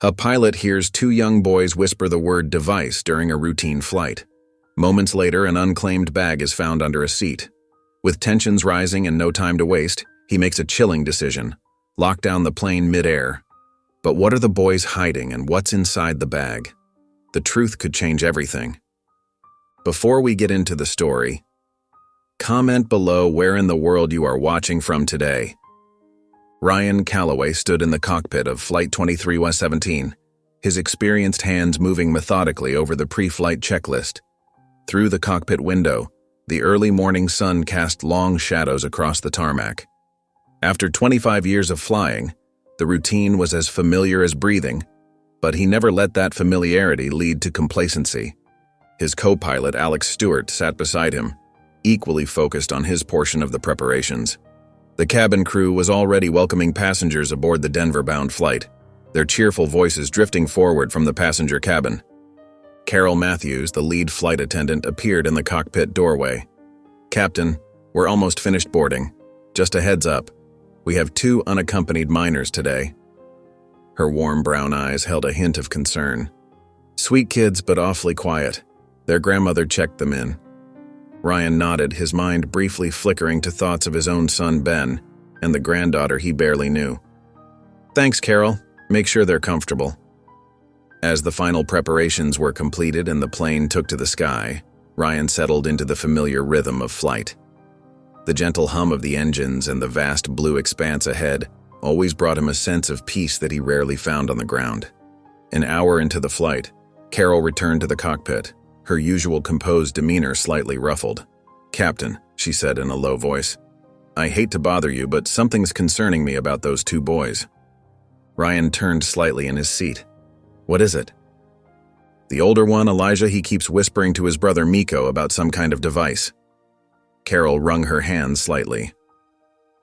A pilot hears two young boys whisper the word device during a routine flight. Moments later, an unclaimed bag is found under a seat. With tensions rising and no time to waste, he makes a chilling decision: lock down the plane mid-air. But what are the boys hiding and what's inside the bag? The truth could change everything. Before we get into the story, comment below where in the world you are watching from today. Ryan Calloway stood in the cockpit of Flight 23-17, his experienced hands moving methodically over the pre-flight checklist. Through the cockpit window, the early morning sun cast long shadows across the tarmac. After 25 years of flying, the routine was as familiar as breathing, but he never let that familiarity lead to complacency. His co-pilot, Alex Stewart, sat beside him, equally focused on his portion of the preparations. The cabin crew was already welcoming passengers aboard the Denver-bound flight, their cheerful voices drifting forward from the passenger cabin. Carol Matthews, the lead flight attendant, appeared in the cockpit doorway. "Captain, we're almost finished boarding. Just a heads up, we have 2 unaccompanied minors today." Her warm brown eyes held a hint of concern. Sweet kids, but awfully quiet. Their grandmother checked them in. Ryan nodded, his mind briefly flickering to thoughts of his own son Ben and the granddaughter he barely knew. "Thanks, Carol. Make sure they're comfortable." As the final preparations were completed and the plane took to the sky, Ryan settled into the familiar rhythm of flight. The gentle hum of the engines and the vast blue expanse ahead always brought him a sense of peace that he rarely found on the ground. An hour into the flight, Carol returned to the cockpit, her usual composed demeanor slightly ruffled. "Captain," she said in a low voice, "I hate to bother you, but something's concerning me about those 2 boys." Ryan turned slightly in his seat. "What is it?" "The older one, Elijah, he keeps whispering to his brother Miko about some kind of device." Carol wrung her hands slightly.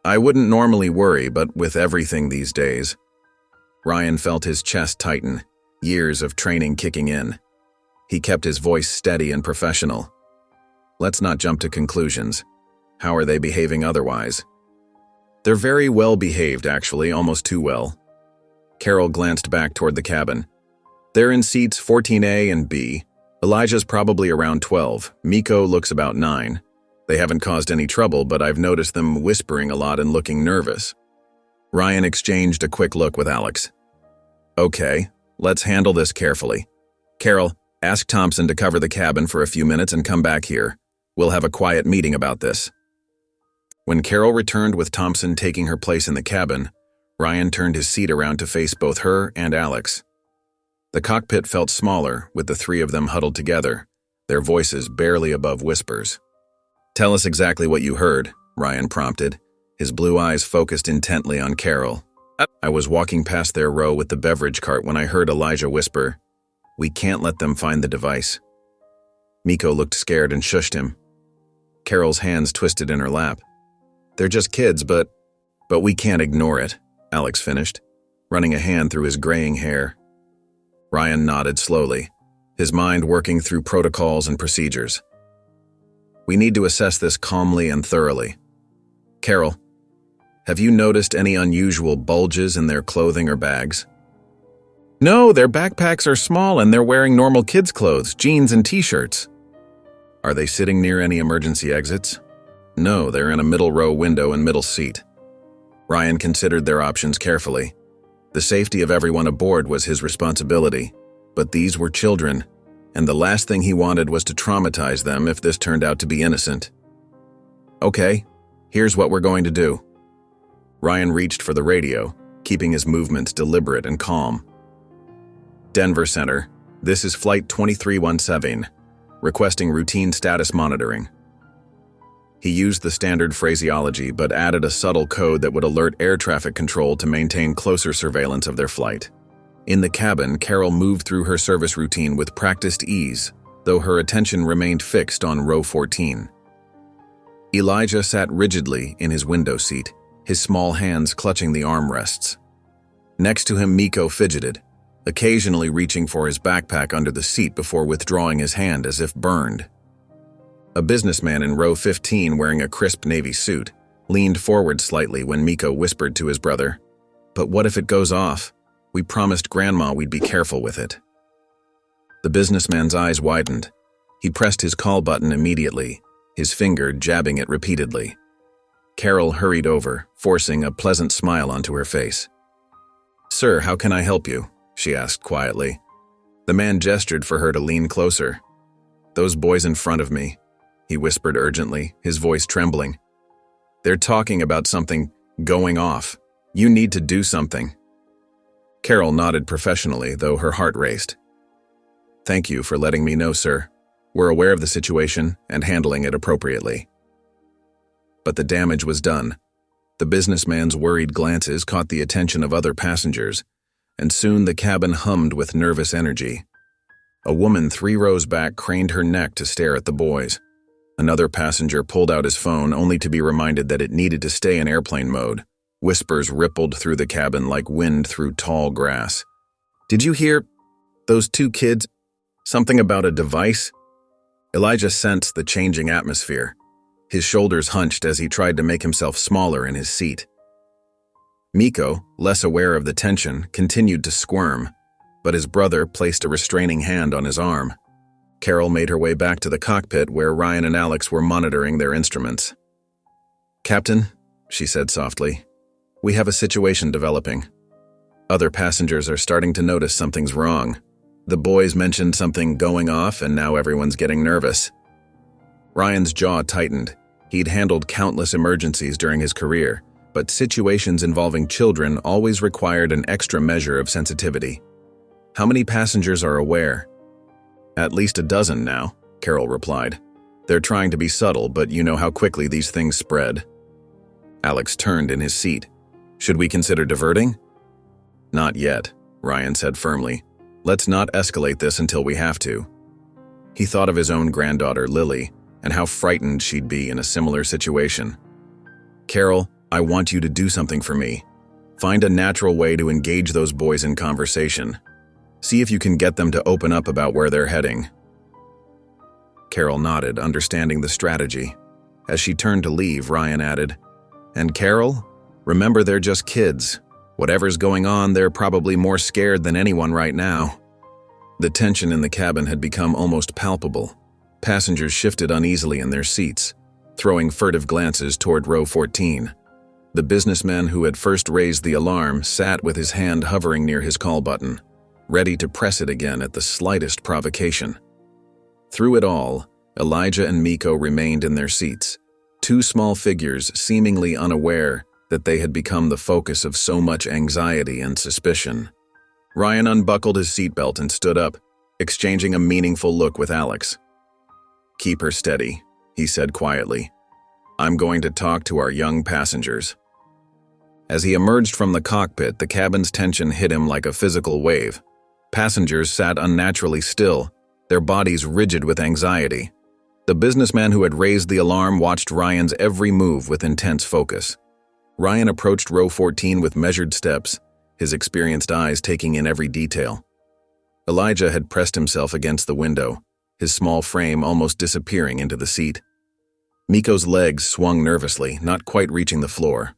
"I wouldn't normally worry, but with everything these days." Ryan felt his chest tighten, years of training kicking in. He kept his voice steady and professional. "Let's not jump to conclusions. How are they behaving otherwise?" "They're very well behaved, actually, almost too well." Carol glanced back toward the cabin. "They're in seats 14A and B. Elijah's probably around 12. Miko looks about 9. They haven't caused any trouble, but I've noticed them whispering a lot and looking nervous." Ryan exchanged a quick look with Alex. "Okay, let's handle this carefully. Carol, ask Thompson to cover the cabin for a few minutes and come back here. We'll have a quiet meeting about this." When Carol returned with Thompson taking her place in the cabin, Ryan turned his seat around to face both her and Alex. The cockpit felt smaller, with the 3 of them huddled together, their voices barely above whispers. "Tell us exactly what you heard," Ryan prompted, his blue eyes focused intently on Carol. "I was walking past their row with the beverage cart when I heard Elijah whisper, 'We can't let them find the device.'" Miko looked scared and shushed him. Carol's hands twisted in her lap. "They're just kids, but we can't ignore it," Alex finished, running a hand through his graying hair. Ryan nodded slowly, his mind working through protocols and procedures. "We need to assess this calmly and thoroughly. Carol, have you noticed any unusual bulges in their clothing or bags?" "No, their backpacks are small and they're wearing normal kids' clothes, jeans and t-shirts." "Are they sitting near any emergency exits?" "No, they're in a middle row window and middle seat." Ryan considered their options carefully. The safety of everyone aboard was his responsibility, but these were children, and the last thing he wanted was to traumatize them if this turned out to be innocent. "Okay, here's what we're going to do." Ryan reached for the radio, keeping his movements deliberate and calm. "Denver Center, this is Flight 2317, requesting routine status monitoring." He used the standard phraseology but added a subtle code that would alert air traffic control to maintain closer surveillance of their flight. In the cabin, Carol moved through her service routine with practiced ease, though her attention remained fixed on row 14. Elijah sat rigidly in his window seat, his small hands clutching the armrests. Next to him, Miko fidgeted, occasionally reaching for his backpack under the seat before withdrawing his hand as if burned. A businessman in row 15 wearing a crisp navy suit leaned forward slightly when Miko whispered to his brother, "But what if it goes off? We promised Grandma we'd be careful with it." The businessman's eyes widened. He pressed his call button immediately, his finger jabbing it repeatedly. Carol hurried over, forcing a pleasant smile onto her face. "Sir, how can I help you?" she asked quietly. The man gestured for her to lean closer. "Those boys in front of me," he whispered urgently, his voice trembling. "They're talking about something going off. You need to do something." Carol nodded professionally, though her heart raced. "Thank you for letting me know, sir. We're aware of the situation and handling it appropriately." But the damage was done. The businessman's worried glances caught the attention of other passengers, and soon the cabin hummed with nervous energy. A woman 3 rows back craned her neck to stare at the boys. Another passenger pulled out his phone only to be reminded that it needed to stay in airplane mode. Whispers rippled through the cabin like wind through tall grass. "Did you hear? Those 2 kids? Something about a device?" Elijah sensed the changing atmosphere. His shoulders hunched as he tried to make himself smaller in his seat. Miko, less aware of the tension, continued to squirm, but his brother placed a restraining hand on his arm. Carol made her way back to the cockpit where Ryan and Alex were monitoring their instruments. "Captain," she said softly, "we have a situation developing. Other passengers are starting to notice something's wrong. The boys mentioned something going off, and now everyone's getting nervous." Ryan's jaw tightened. He'd handled countless emergencies during his career, but situations involving children always required an extra measure of sensitivity. "How many passengers are aware?" "At least a dozen now," Carol replied. "They're trying to be subtle, but you know how quickly these things spread." Alex turned in his seat. "Should we consider diverting?" "Not yet," Ryan said firmly. "Let's not escalate this until we have to." He thought of his own granddaughter, Lily, and how frightened she'd be in a similar situation. "Carol, I want you to do something for me. Find a natural way to engage those boys in conversation. See if you can get them to open up about where they're heading." Carol nodded, understanding the strategy. As she turned to leave, Ryan added, "And Carol, remember they're just kids. Whatever's going on, they're probably more scared than anyone right now." The tension in the cabin had become almost palpable. Passengers shifted uneasily in their seats, throwing furtive glances toward row 14. The businessman who had first raised the alarm sat with his hand hovering near his call button, ready to press it again at the slightest provocation. Through it all, Elijah and Miko remained in their seats, 2 small figures seemingly unaware that they had become the focus of so much anxiety and suspicion. Ryan unbuckled his seatbelt and stood up, exchanging a meaningful look with Alex. "Keep her steady," he said quietly. "I'm going to talk to our young passengers." As he emerged from the cockpit, the cabin's tension hit him like a physical wave. Passengers sat unnaturally still, their bodies rigid with anxiety. The businessman who had raised the alarm watched Ryan's every move with intense focus. Ryan approached row 14 with measured steps, his experienced eyes taking in every detail. Elijah had pressed himself against the window, his small frame almost disappearing into the seat. Miko's legs swung nervously, not quite reaching the floor.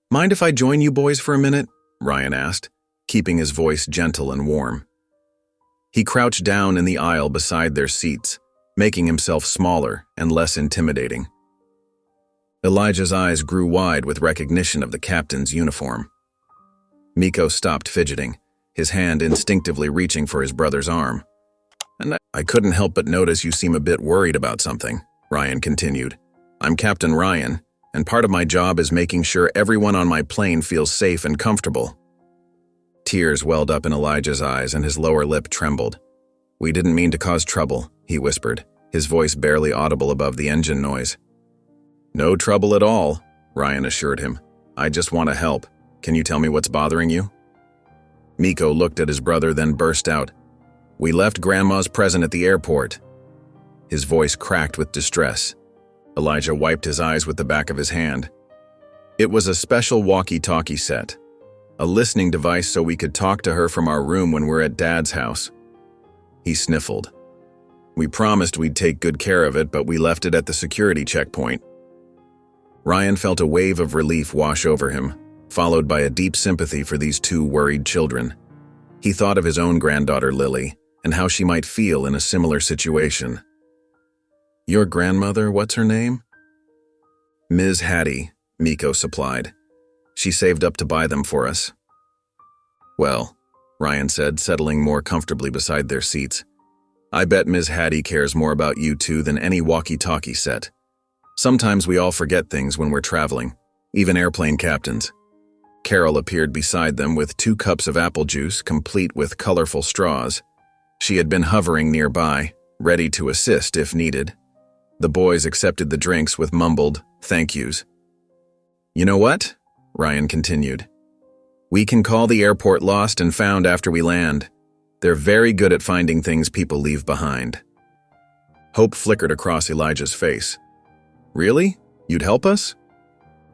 "Mind if I join you boys for a minute?" Ryan asked, keeping his voice gentle and warm. He crouched down in the aisle beside their seats, making himself smaller and less intimidating. Elijah's eyes grew wide with recognition of the captain's uniform. Miko stopped fidgeting, his hand instinctively reaching for his brother's arm. "And I couldn't help but notice you seem a bit worried about something," Ryan continued. "I'm Captain Ryan, and part of my job is making sure everyone on my plane feels safe and comfortable." Tears welled up in Elijah's eyes and his lower lip trembled. "We didn't mean to cause trouble," he whispered, his voice barely audible above the engine noise. "No trouble at all," Ryan assured him. "I just want to help. Can you tell me what's bothering you?" Miko looked at his brother, then burst out, "We left Grandma's present at the airport." His voice cracked with distress. Elijah wiped his eyes with the back of his hand. "It was a special walkie-talkie set. A listening device so we could talk to her from our room when we're at Dad's house." He sniffled. "We promised we'd take good care of it, but we left it at the security checkpoint." Ryan felt a wave of relief wash over him, followed by a deep sympathy for these two worried children. He thought of his own granddaughter Lily and how she might feel in a similar situation. "Your grandmother, what's her name?" "Ms. Hattie," Miko supplied. "She saved up to buy them for us." "Well," Ryan said, settling more comfortably beside their seats, "I bet Ms. Hattie cares more about you two than any walkie-talkie set. Sometimes we all forget things when we're traveling, even airplane captains." Carol appeared beside them with 2 cups of apple juice, complete with colorful straws. She had been hovering nearby, ready to assist if needed. The boys accepted the drinks with mumbled thank yous. "You know what?" Ryan continued. "We can call the airport lost and found after we land. They're very good at finding things people leave behind." Hope flickered across Elijah's face. "Really? You'd help us?"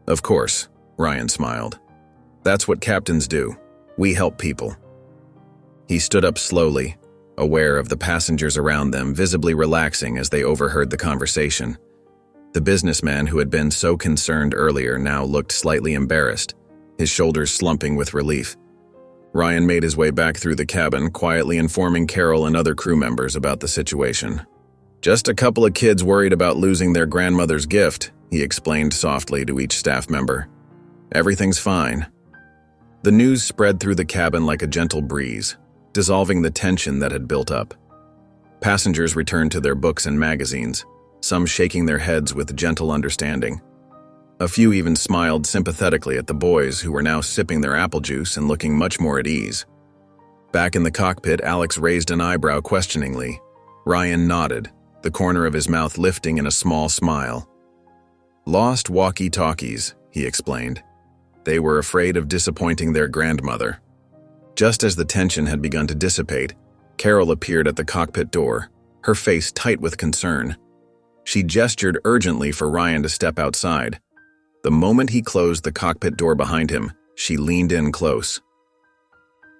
"Of course," Ryan smiled. "That's what captains do. We help people." He stood up slowly, aware of the passengers around them visibly relaxing as they overheard the conversation. The businessman who had been so concerned earlier now looked slightly embarrassed, his shoulders slumping with relief. Ryan made his way back through the cabin, quietly informing Carol and other crew members about the situation. "Just a couple of kids worried about losing their grandmother's gift," he explained softly to each staff member. "Everything's fine." The news spread through the cabin like a gentle breeze, dissolving the tension that had built up. Passengers returned to their books and magazines, some shaking their heads with gentle understanding. A few even smiled sympathetically at the boys who were now sipping their apple juice and looking much more at ease. Back in the cockpit, Alex raised an eyebrow questioningly. Ryan nodded, the corner of his mouth lifting in a small smile. "Lost walkie-talkies," he explained. "They were afraid of disappointing their grandmother." Just as the tension had begun to dissipate, Carol appeared at the cockpit door, her face tight with concern. She gestured urgently for Ryan to step outside. The moment he closed the cockpit door behind him, she leaned in close.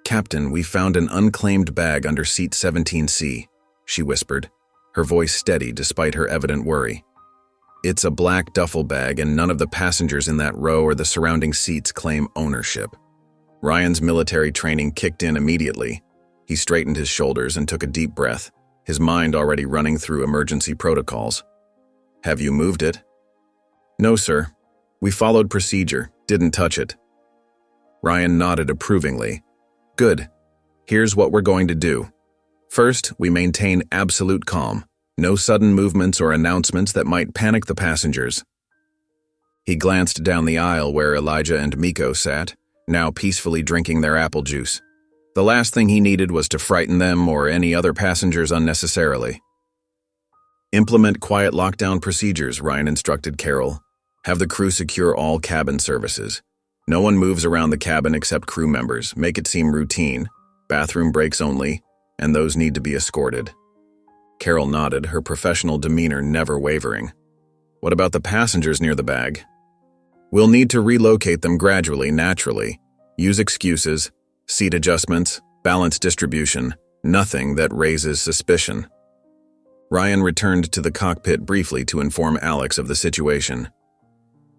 "Captain, we found an unclaimed bag under seat 17C, she whispered, her voice steady despite her evident worry. "It's a black duffel bag and none of the passengers in that row or the surrounding seats claim ownership." Ryan's military training kicked in immediately. He straightened his shoulders and took a deep breath, his mind already running through emergency protocols. "Have you moved it?" "No, sir. We followed procedure, didn't touch it." Ryan nodded approvingly. "Good. Here's what we're going to do. First, we maintain absolute calm. No sudden movements or announcements that might panic the passengers." He glanced down the aisle where Elijah and Miko sat, now peacefully drinking their apple juice. The last thing he needed was to frighten them or any other passengers unnecessarily. "Implement quiet lockdown procedures," Ryan instructed Carol. "Have the crew secure all cabin services. No one moves around the cabin except crew members. Make it seem routine. Bathroom breaks only, and those need to be escorted." Carol nodded, her professional demeanor never wavering. "What about the passengers near the bag?" "We'll need to relocate them gradually, naturally. Use excuses, seat adjustments, balanced distribution, nothing that raises suspicion." Ryan returned to the cockpit briefly to inform Alex of the situation.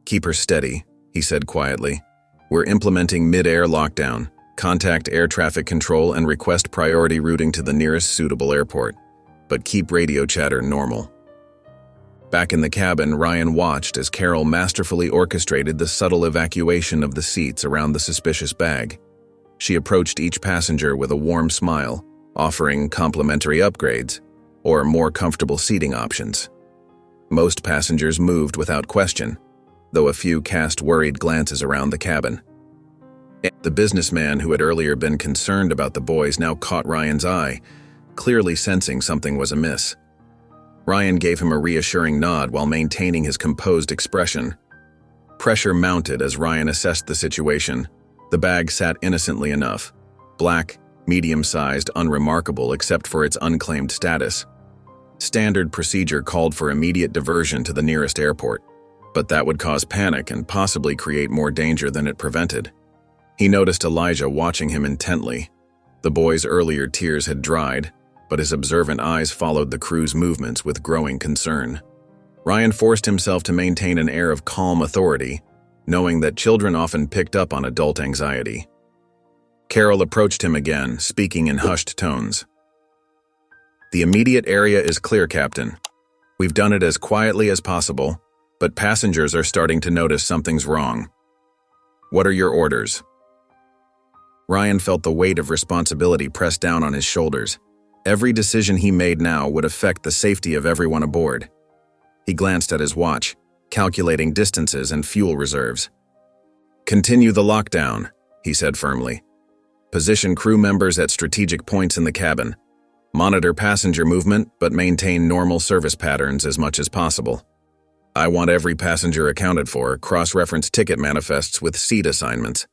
"Keep her steady," he said quietly. "We're implementing mid-air lockdown. Contact air traffic control and request priority routing to the nearest suitable airport. But keep radio chatter normal." Back in the cabin, Ryan watched as Carol masterfully orchestrated the subtle evacuation of the seats around the suspicious bag. She approached each passenger with a warm smile, offering complimentary upgrades or more comfortable seating options. Most passengers moved without question, though a few cast worried glances around the cabin. The businessman who had earlier been concerned about the boys now caught Ryan's eye, clearly sensing something was amiss. Ryan gave him a reassuring nod while maintaining his composed expression. Pressure mounted as Ryan assessed the situation. The bag sat innocently enough. Black, medium-sized, unremarkable except for its unclaimed status. Standard procedure called for immediate diversion to the nearest airport, but that would cause panic and possibly create more danger than it prevented. He noticed Elijah watching him intently. The boy's earlier tears had dried, but his observant eyes followed the crew's movements with growing concern. Ryan forced himself to maintain an air of calm authority, knowing that children often picked up on adult anxiety. Carol approached him again, speaking in hushed tones. "The immediate area is clear, Captain. We've done it as quietly as possible, but passengers are starting to notice something's wrong. What are your orders?" Ryan felt the weight of responsibility press down on his shoulders. Every decision he made now would affect the safety of everyone aboard. He glanced at his watch, calculating distances and fuel reserves. "Continue the lockdown," he said firmly. "Position crew members at strategic points in the cabin. Monitor passenger movement, but maintain normal service patterns as much as possible. I want every passenger accounted for, cross-reference ticket manifests with seat assignments."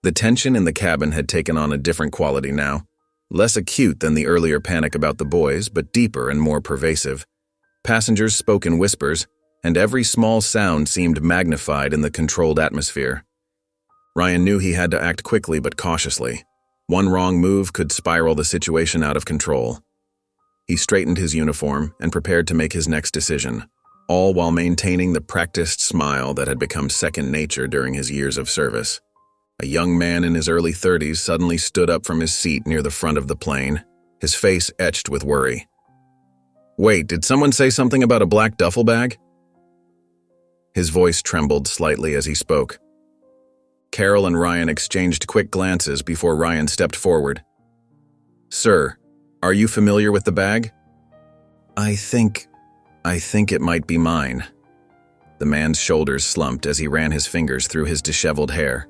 The tension in the cabin had taken on a different quality now, less acute than the earlier panic about the boys, but deeper and more pervasive. Passengers spoke in whispers, and every small sound seemed magnified in the controlled atmosphere. Ryan knew he had to act quickly but cautiously. One wrong move could spiral the situation out of control. He straightened his uniform and prepared to make his next decision, all while maintaining the practiced smile that had become second nature during his years of service. A young man in his early 30s suddenly stood up from his seat near the front of the plane, his face etched with worry. "Wait, did someone say something about a black duffel bag?" His voice trembled slightly as he spoke. Carol and Ryan exchanged quick glances before Ryan stepped forward. "Sir, are you familiar with the bag?" I think it might be mine." The man's shoulders slumped as he ran his fingers through his disheveled hair.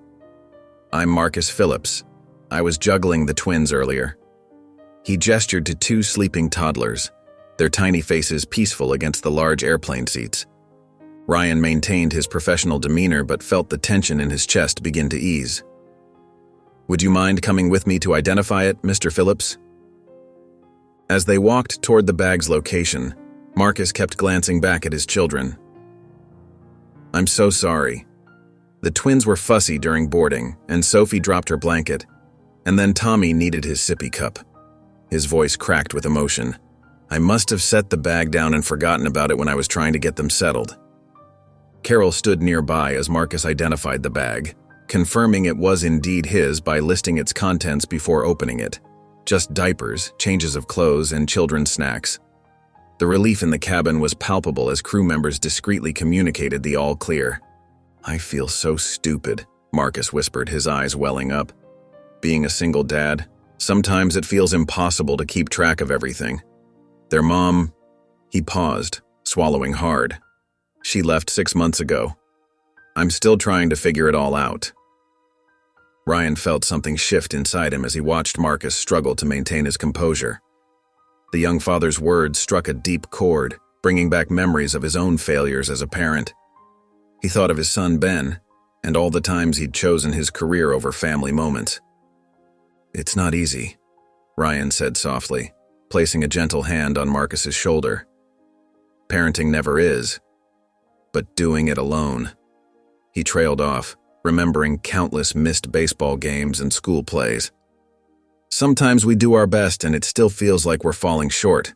"I'm Marcus Phillips. I was juggling the twins earlier." He gestured to two sleeping toddlers, their tiny faces peaceful against the large airplane seats. Ryan maintained his professional demeanor but felt the tension in his chest begin to ease. "Would you mind coming with me to identify it, Mr. Phillips?" As they walked toward the bag's location, Marcus kept glancing back at his children. "I'm so sorry. The twins were fussy during boarding, and Sophie dropped her blanket, and then Tommy needed his sippy cup." His voice cracked with emotion. "I must have set the bag down and forgotten about it when I was trying to get them settled." Carol stood nearby as Marcus identified the bag, confirming it was indeed his by listing its contents before opening it. Just diapers, changes of clothes, and children's snacks. The relief in the cabin was palpable as crew members discreetly communicated the all clear. "I feel so stupid," Marcus whispered, his eyes welling up. "Being a single dad, sometimes it feels impossible to keep track of everything. Their mom..." He paused, swallowing hard. "She left 6 months ago. I'm still trying to figure it all out." Ryan felt something shift inside him as he watched Marcus struggle to maintain his composure. The young father's words struck a deep chord, bringing back memories of his own failures as a parent. He thought of his son Ben, and all the times he'd chosen his career over family moments. "It's not easy," Ryan said softly, placing a gentle hand on Marcus's shoulder. "Parenting never is, but doing it alone." He trailed off, remembering countless missed baseball games and school plays. "Sometimes we do our best and it still feels like we're falling short."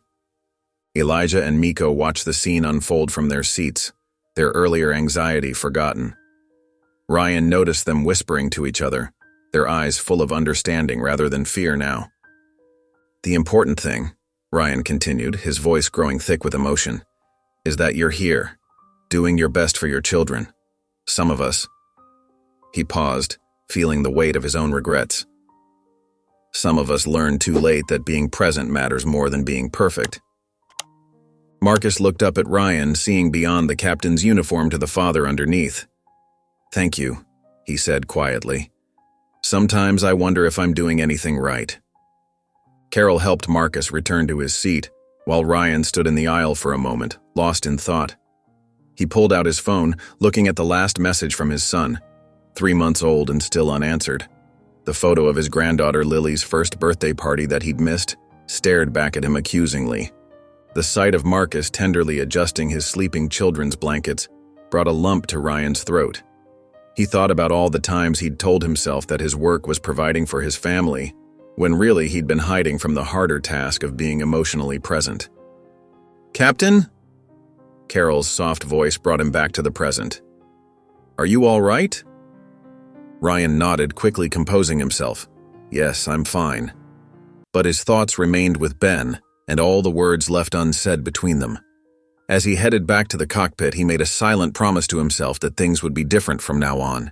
Elijah and Miko watched the scene unfold from their seats, their earlier anxiety forgotten. Ryan noticed them whispering to each other, their eyes full of understanding rather than fear now. "The important thing," Ryan continued, his voice growing thick with emotion, "is that you're here, doing your best for your children. Some of us..." He paused, feeling the weight of his own regrets. "Some of us learned too late that being present matters more than being perfect." Marcus looked up at Ryan, seeing beyond the captain's uniform to the father underneath. "Thank you," he said quietly. "Sometimes I wonder if I'm doing anything right." Carol helped Marcus return to his seat, while Ryan stood in the aisle for a moment, lost in thought. He pulled out his phone, looking at the last message from his son, 3 months old and still unanswered. The photo of his granddaughter Lily's first birthday party that he'd missed stared back at him accusingly. The sight of Marcus tenderly adjusting his sleeping children's blankets brought a lump to Ryan's throat. He thought about all the times he'd told himself that his work was providing for his family, when really he'd been hiding from the harder task of being emotionally present. "Captain?" Carol's soft voice brought him back to the present. "Are you all right?" Ryan nodded, quickly composing himself. "Yes, I'm fine." But his thoughts remained with Ben, and all the words left unsaid between them. As he headed back to the cockpit, he made a silent promise to himself that things would be different from now on.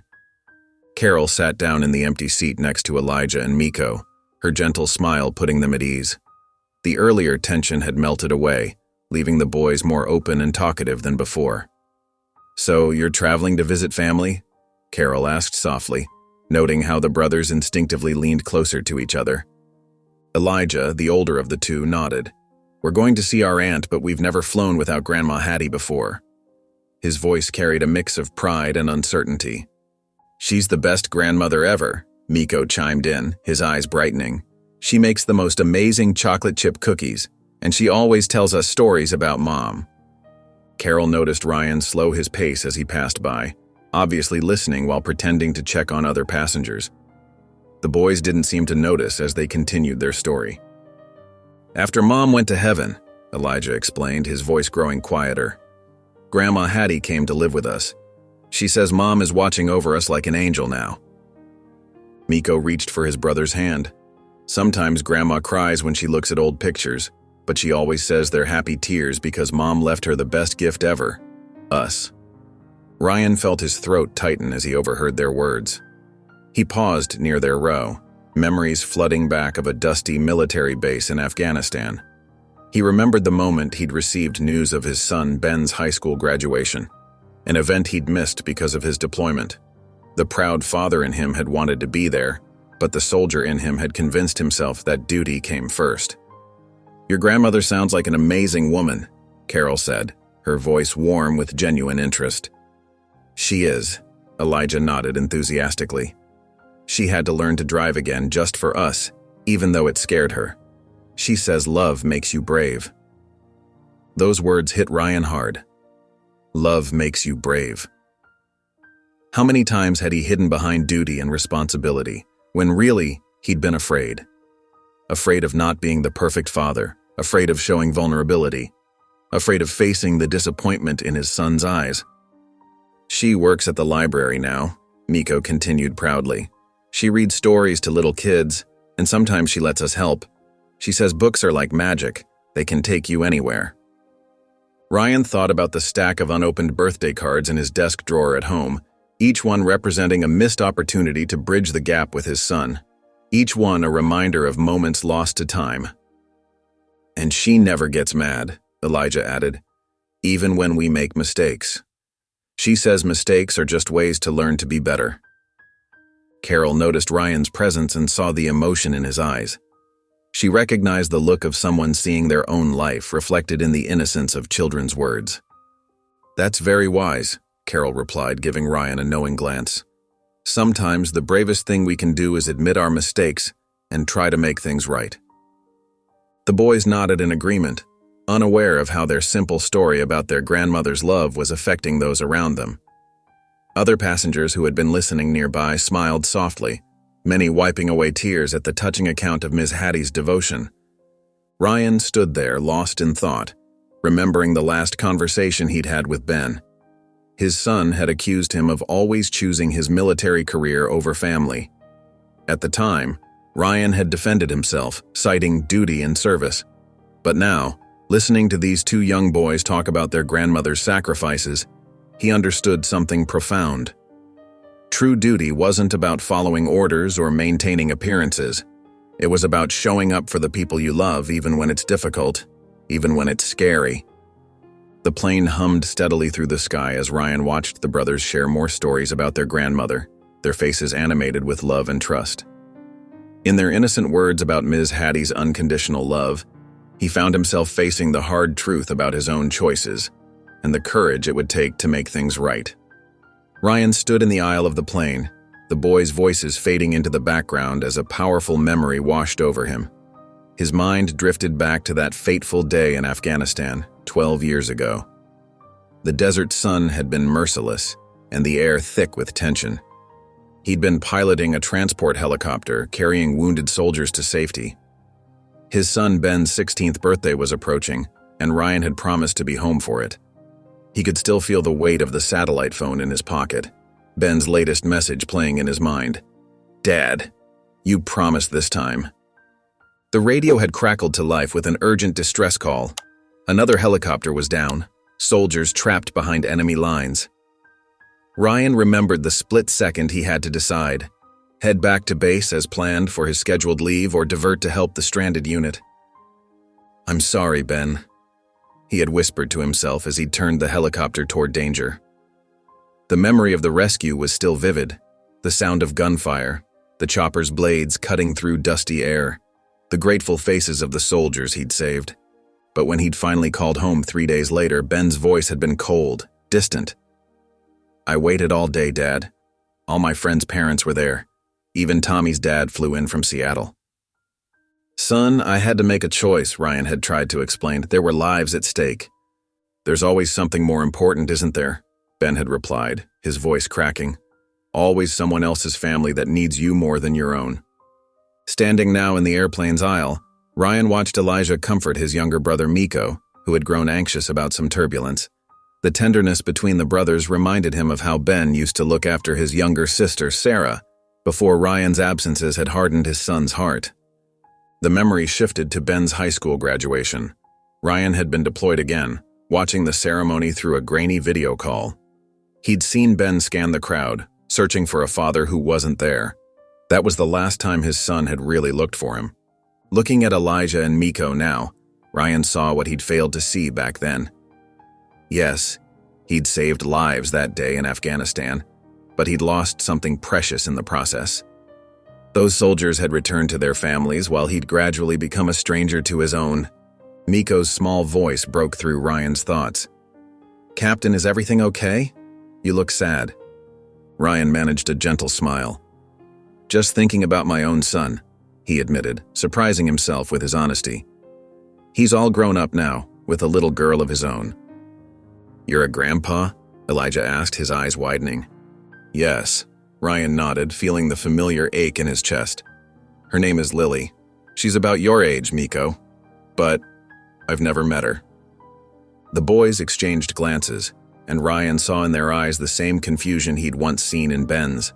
Carol sat down in the empty seat next to Elijah and Miko, her gentle smile putting them at ease. The earlier tension had melted away, leaving the boys more open and talkative than before. "So, you're traveling to visit family?" Carol asked softly, noting how the brothers instinctively leaned closer to each other. Elijah, the older of the two, nodded. "We're going to see our aunt, but we've never flown without Grandma Hattie before." His voice carried a mix of pride and uncertainty. "She's the best grandmother ever," Miko chimed in, his eyes brightening. "She makes the most amazing chocolate chip cookies, and she always tells us stories about Mom." Carol noticed Ryan slow his pace as he passed by, obviously listening while pretending to check on other passengers. The boys didn't seem to notice as they continued their story. "After Mom went to heaven," Elijah explained, his voice growing quieter, "Grandma Hattie came to live with us. She says Mom is watching over us like an angel now." Miko reached for his brother's hand. "Sometimes Grandma cries when she looks at old pictures, but she always says they're happy tears because Mom left her the best gift ever, us." Ryan felt his throat tighten as he overheard their words. He paused near their row, memories flooding back of a dusty military base in Afghanistan. He remembered the moment he'd received news of his son Ben's high school graduation, an event he'd missed because of his deployment. The proud father in him had wanted to be there, but the soldier in him had convinced himself that duty came first. "Your grandmother sounds like an amazing woman," Carol said, her voice warm with genuine interest. "She is," Elijah nodded enthusiastically. "She had to learn to drive again just for us, even though it scared her. She says love makes you brave." Those words hit Ryan hard. Love makes you brave. How many times had he hidden behind duty and responsibility, when really he'd been afraid? Afraid of not being the perfect father, afraid of showing vulnerability, afraid of facing the disappointment in his son's eyes. "She works at the library now," Miko continued proudly. "She reads stories to little kids, and sometimes she lets us help. She says books are like magic, they can take you anywhere." Ryan thought about the stack of unopened birthday cards in his desk drawer at home, each one representing a missed opportunity to bridge the gap with his son, each one a reminder of moments lost to time. "And she never gets mad," Elijah added, "even when we make mistakes. She says mistakes are just ways to learn to be better." Carol noticed Ryan's presence and saw the emotion in his eyes. She recognized the look of someone seeing their own life reflected in the innocence of children's words. "That's very wise," Carol replied, giving Ryan a knowing glance. "Sometimes the bravest thing we can do is admit our mistakes and try to make things right." The boys nodded in agreement, unaware of how their simple story about their grandmother's love was affecting those around them. Other passengers who had been listening nearby smiled softly, many wiping away tears at the touching account of Ms. Hattie's devotion. Ryan stood there, lost in thought, remembering the last conversation he'd had with Ben. His son had accused him of always choosing his military career over family. At the time, Ryan had defended himself, citing duty and service. But now, listening to these two young boys talk about their grandmother's sacrifices, he understood something profound. True duty wasn't about following orders or maintaining appearances. It was about showing up for the people you love even when it's difficult, even when it's scary. The plane hummed steadily through the sky as Ryan watched the brothers share more stories about their grandmother, their faces animated with love and trust. In their innocent words about Ms. Hattie's unconditional love, he found himself facing the hard truth about his own choices and the courage it would take to make things right. Ryan stood in the aisle of the plane, the boys' voices fading into the background as a powerful memory washed over him. His mind drifted back to that fateful day in Afghanistan, 12 years ago. The desert sun had been merciless, and the air thick with tension. He'd been piloting a transport helicopter carrying wounded soldiers to safety. His son Ben's 16th birthday was approaching, and Ryan had promised to be home for it. He could still feel the weight of the satellite phone in his pocket, Ben's latest message playing in his mind. "Dad, you promised this time." The radio had crackled to life with an urgent distress call. Another helicopter was down, soldiers trapped behind enemy lines. Ryan remembered the split second he had to decide: head back to base as planned for his scheduled leave or divert to help the stranded unit. "I'm sorry, Ben," he had whispered to himself as he turned the helicopter toward danger. The memory of the rescue was still vivid: the sound of gunfire, the chopper's blades cutting through dusty air, the grateful faces of the soldiers he'd saved. But when he'd finally called home 3 days later, Ben's voice had been cold, distant. "I waited all day, Dad. All my friends' parents were there. Even Tommy's dad flew in from Seattle." "Son, I had to make a choice," Ryan had tried to explain. "There were lives at stake." "There's always something more important, isn't there?" Ben had replied, his voice cracking. "Always someone else's family that needs you more than your own." Standing now in the airplane's aisle, Ryan watched Elijah comfort his younger brother Miko, who had grown anxious about some turbulence. The tenderness between the brothers reminded him of how Ben used to look after his younger sister, Sarah, before Ryan's absences had hardened his son's heart. The memory shifted to Ben's high school graduation. Ryan had been deployed again, watching the ceremony through a grainy video call. He'd seen Ben scan the crowd, searching for a father who wasn't there. That was the last time his son had really looked for him. Looking at Elijah and Miko now, Ryan saw what he'd failed to see back then. Yes, he'd saved lives that day in Afghanistan, but he'd lost something precious in the process. Those soldiers had returned to their families while he'd gradually become a stranger to his own. Miko's small voice broke through Ryan's thoughts. "Captain, is everything okay? You look sad." Ryan managed a gentle smile. "Just thinking about my own son," he admitted, surprising himself with his honesty. "He's all grown up now, with a little girl of his own." "You're a grandpa?" Elijah asked, his eyes widening. "Yes," Ryan nodded, feeling the familiar ache in his chest. "Her name is Lily. She's about your age, Miko. But I've never met her." The boys exchanged glances, and Ryan saw in their eyes the same confusion he'd once seen in Ben's.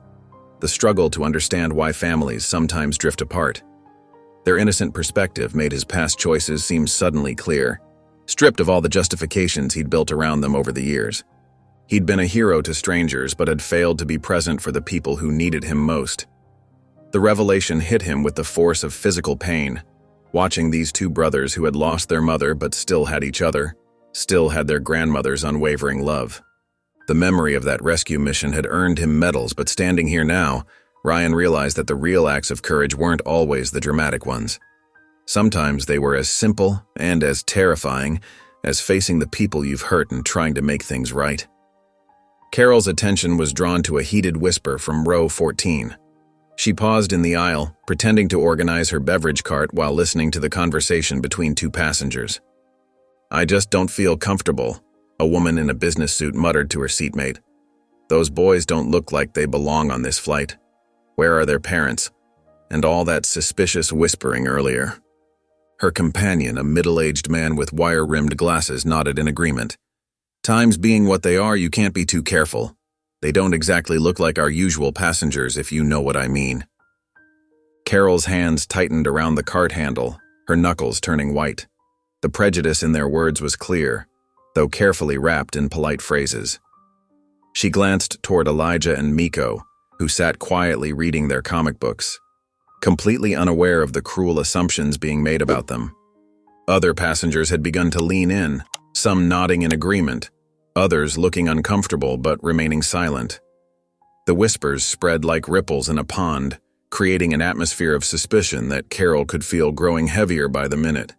The struggle to understand why families sometimes drift apart. Their innocent perspective made his past choices seem suddenly clear, stripped of all the justifications he'd built around them over the years. He'd been a hero to strangers but had failed to be present for the people who needed him most. The revelation hit him with the force of physical pain, watching these two brothers who had lost their mother but still had each other, still had their grandmother's unwavering love. The memory of that rescue mission had earned him medals, but standing here now, Ryan realized that the real acts of courage weren't always the dramatic ones. Sometimes they were as simple and as terrifying as facing the people you've hurt and trying to make things right. Carol's attention was drawn to a heated whisper from row 14. She paused in the aisle, pretending to organize her beverage cart while listening to the conversation between two passengers. "I just don't feel comfortable," a woman in a business suit muttered to her seatmate. "Those boys don't look like they belong on this flight. Where are their parents?" And all that suspicious whispering earlier. Her companion, a middle-aged man with wire-rimmed glasses, nodded in agreement. "Times being what they are, you can't be too careful. They don't exactly look like our usual passengers, if you know what I mean." Carol's hands tightened around the cart handle, her knuckles turning white. The prejudice in their words was clear, though carefully wrapped in polite phrases. She glanced toward Elijah and Miko, who sat quietly reading their comic books, completely unaware of the cruel assumptions being made about them. Other passengers had begun to lean in, some nodding in agreement, others looking uncomfortable but remaining silent. The whispers spread like ripples in a pond, creating an atmosphere of suspicion that Carol could feel growing heavier by the minute.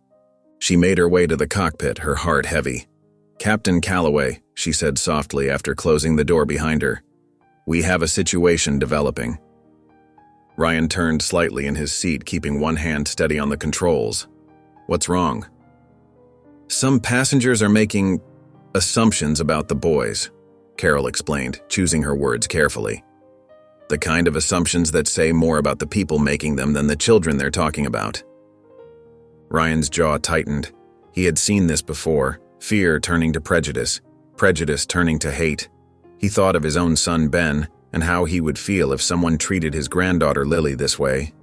She made her way to the cockpit, her heart heavy. "Captain Calloway," she said softly after closing the door behind her. "We have a situation developing." Ryan turned slightly in his seat, keeping one hand steady on the controls. "What's wrong?" "Some passengers are making assumptions about the boys," Carol explained, choosing her words carefully. "The kind of assumptions that say more about the people making them than the children they're talking about." Ryan's jaw tightened. He had seen this before, fear turning to prejudice, prejudice turning to hate. He thought of his own son Ben, and how he would feel if someone treated his granddaughter Lily this way.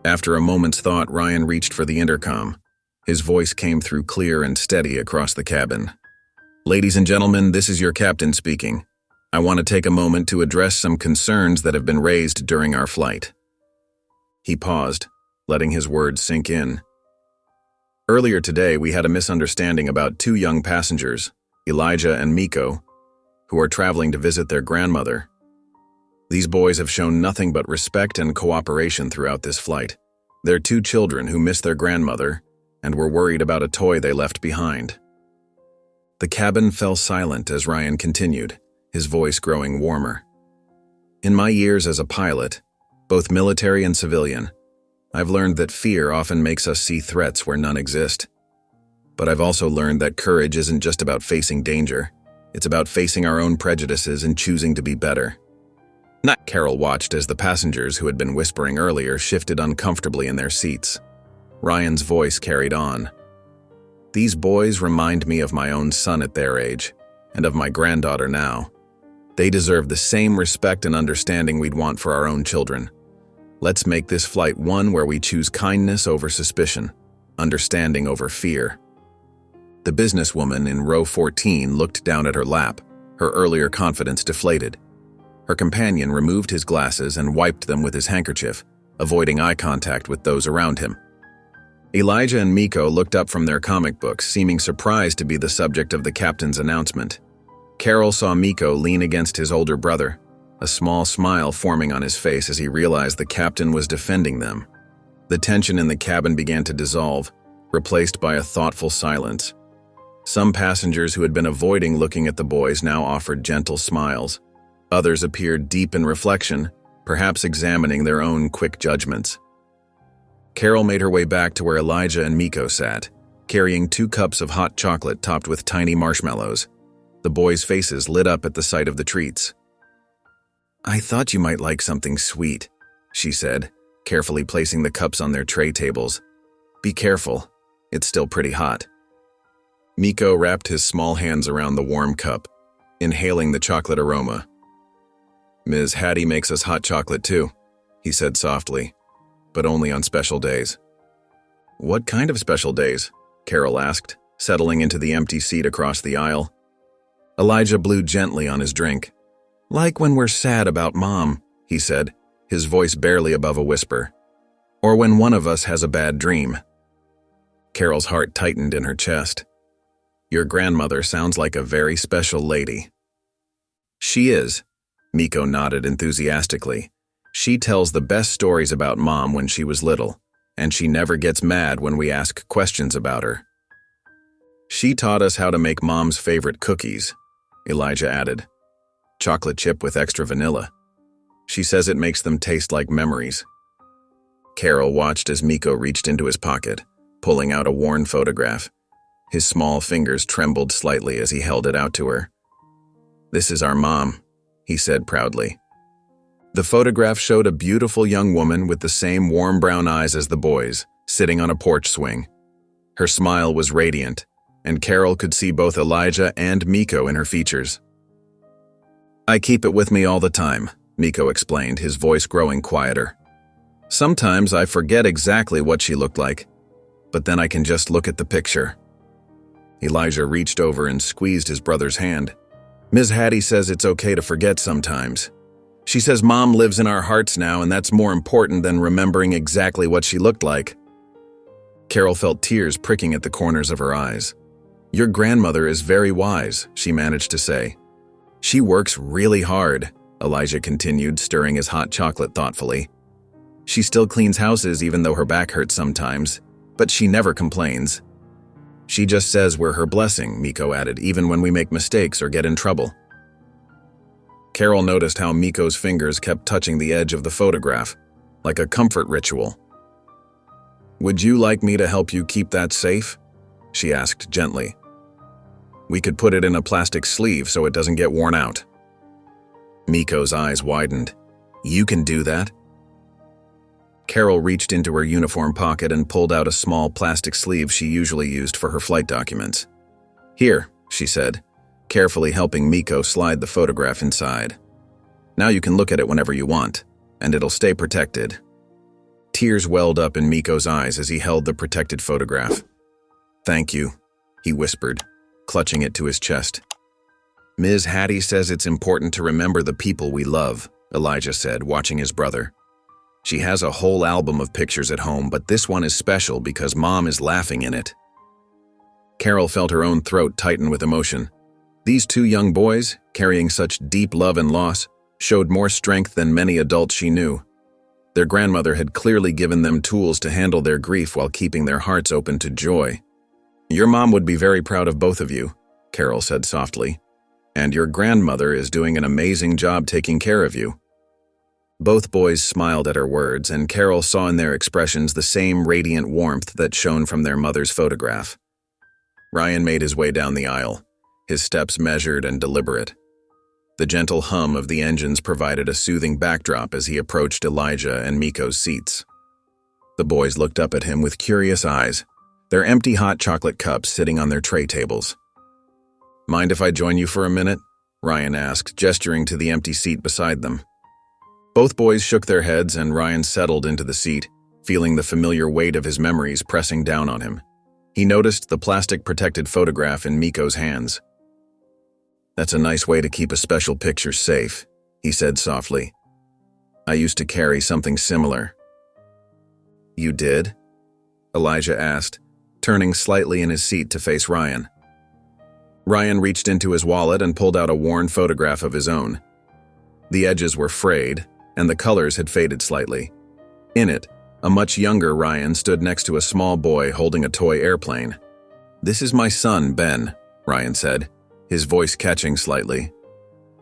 After a moment's thought, Ryan reached for the intercom. His voice came through clear and steady across the cabin. "Ladies and gentlemen, this is your captain speaking. I want to take a moment to address some concerns that have been raised during our flight." He paused, letting his words sink in. "Earlier today, we had a misunderstanding about two young passengers, Elijah and Miko, who are traveling to visit their grandmother. These boys have shown nothing but respect and cooperation throughout this flight. They're two children who miss their grandmother and were worried about a toy they left behind." The cabin fell silent as Ryan continued, his voice growing warmer. "In my years as a pilot, both military and civilian, I've learned that fear often makes us see threats where none exist. But I've also learned that courage isn't just about facing danger. It's about facing our own prejudices and choosing to be better." Carol watched as the passengers who had been whispering earlier shifted uncomfortably in their seats. Ryan's voice carried on. "These boys remind me of my own son at their age, and of my granddaughter now. They deserve the same respect and understanding we'd want for our own children. Let's make this flight one where we choose kindness over suspicion, understanding over fear." The businesswoman in row 14 looked down at her lap, her earlier confidence deflated. Her companion removed his glasses and wiped them with his handkerchief, avoiding eye contact with those around him. Elijah and Miko looked up from their comic books, seeming surprised to be the subject of the captain's announcement. Carol saw Miko lean against his older brother, a small smile forming on his face as he realized the captain was defending them. The tension in the cabin began to dissolve, replaced by a thoughtful silence. Some passengers who had been avoiding looking at the boys now offered gentle smiles. Others appeared deep in reflection, perhaps examining their own quick judgments. Carol made her way back to where Elijah and Miko sat, carrying 2 cups of hot chocolate topped with tiny marshmallows. The boys' faces lit up at the sight of the treats. "I thought you might like something sweet," she said, carefully placing the cups on their tray tables. "Be careful, it's still pretty hot." Miko wrapped his small hands around the warm cup, inhaling the chocolate aroma. "Ms. Hattie makes us hot chocolate too," he said softly, "but only on special days." "What kind of special days?" Carol asked, settling into the empty seat across the aisle. Elijah blew gently on his drink. "Like when we're sad about Mom," he said, his voice barely above a whisper. "Or when one of us has a bad dream." Carol's heart tightened in her chest. "Your grandmother sounds like a very special lady." "She is," Miko nodded enthusiastically. "She tells the best stories about Mom when she was little, and she never gets mad when we ask questions about her." "She taught us how to make Mom's favorite cookies," Elijah added. "Chocolate chip with extra vanilla. She says it makes them taste like memories." Carol watched as Miko reached into his pocket, pulling out a worn photograph. His small fingers trembled slightly as he held it out to her. "This is our mom," he said proudly. The photograph showed a beautiful young woman with the same warm brown eyes as the boys, sitting on a porch swing. Her smile was radiant, and Carol could see both Elijah and Miko in her features. "I keep it with me all the time," Miko explained, his voice growing quieter. "Sometimes I forget exactly what she looked like, but then I can just look at the picture." Elijah reached over and squeezed his brother's hand. "Ms. Hattie says it's okay to forget sometimes. She says Mom lives in our hearts now, and that's more important than remembering exactly what she looked like." Carol felt tears pricking at the corners of her eyes. "Your grandmother is very wise," she managed to say. "She works really hard," Elijah continued, stirring his hot chocolate thoughtfully. "She still cleans houses even though her back hurts sometimes, but she never complains. She just says we're her blessing," Miko added, "even when we make mistakes or get in trouble." Carol noticed how Miko's fingers kept touching the edge of the photograph, like a comfort ritual. "Would you like me to help you keep that safe?" she asked gently. "We could put it in a plastic sleeve so it doesn't get worn out." Miko's eyes widened. "You can do that?" Carol reached into her uniform pocket and pulled out a small plastic sleeve she usually used for her flight documents. "Here," she said, carefully helping Miko slide the photograph inside. Now you can look at it whenever you want, and it'll stay protected." Tears welled up in Miko's eyes as he held the protected photograph. "Thank you," he whispered, clutching it to his chest. "Ms. Hattie says it's important to remember the people we love," Elijah said, watching his brother. "She has a whole album of pictures at home, but this one is special because Mom is laughing in it." Carol felt her own throat tighten with emotion. These two young boys, carrying such deep love and loss, showed more strength than many adults she knew. Their grandmother had clearly given them tools to handle their grief while keeping their hearts open to joy. "Your mom would be very proud of both of you," Carol said softly. "And your grandmother is doing an amazing job taking care of you." Both boys smiled at her words, and Carol saw in their expressions the same radiant warmth that shone from their mother's photograph. Ryan made his way down the aisle, his steps measured and deliberate. The gentle hum of the engines provided a soothing backdrop as he approached Elijah and Miko's seats. The boys looked up at him with curious eyes, their empty hot chocolate cups sitting on their tray tables. "Mind if I join you for a minute?" Ryan asked, gesturing to the empty seat beside them. Both boys shook their heads, and Ryan settled into the seat, feeling the familiar weight of his memories pressing down on him. He noticed the plastic-protected photograph in Miko's hands. "That's a nice way to keep a special picture safe," he said softly. "I used to carry something similar." "You did?" Elijah asked, turning slightly in his seat to face Ryan. Ryan reached into his wallet and pulled out a worn photograph of his own. The edges were frayed, and the colors had faded slightly. In it, a much younger Ryan stood next to a small boy holding a toy airplane. "This is my son, Ben," Ryan said, his voice catching slightly.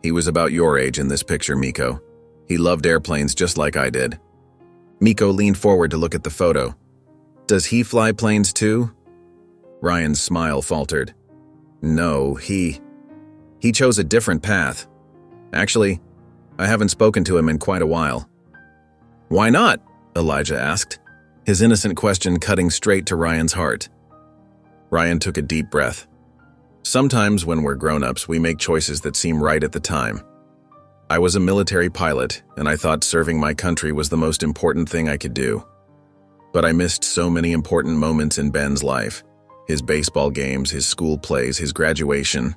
"He was about your age in this picture, Miko. He loved airplanes just like I did." Miko leaned forward to look at the photo. "Does he fly planes too?" Ryan's smile faltered. "No, he chose a different path. Actually, I haven't spoken to him in quite a while." "Why not?" Elijah asked, his innocent question cutting straight to Ryan's heart. Ryan took a deep breath. "Sometimes when we're grown-ups, we make choices that seem right at the time. I was a military pilot, and I thought serving my country was the most important thing I could do. But I missed so many important moments in Ben's life. His baseball games, his school plays, his graduation."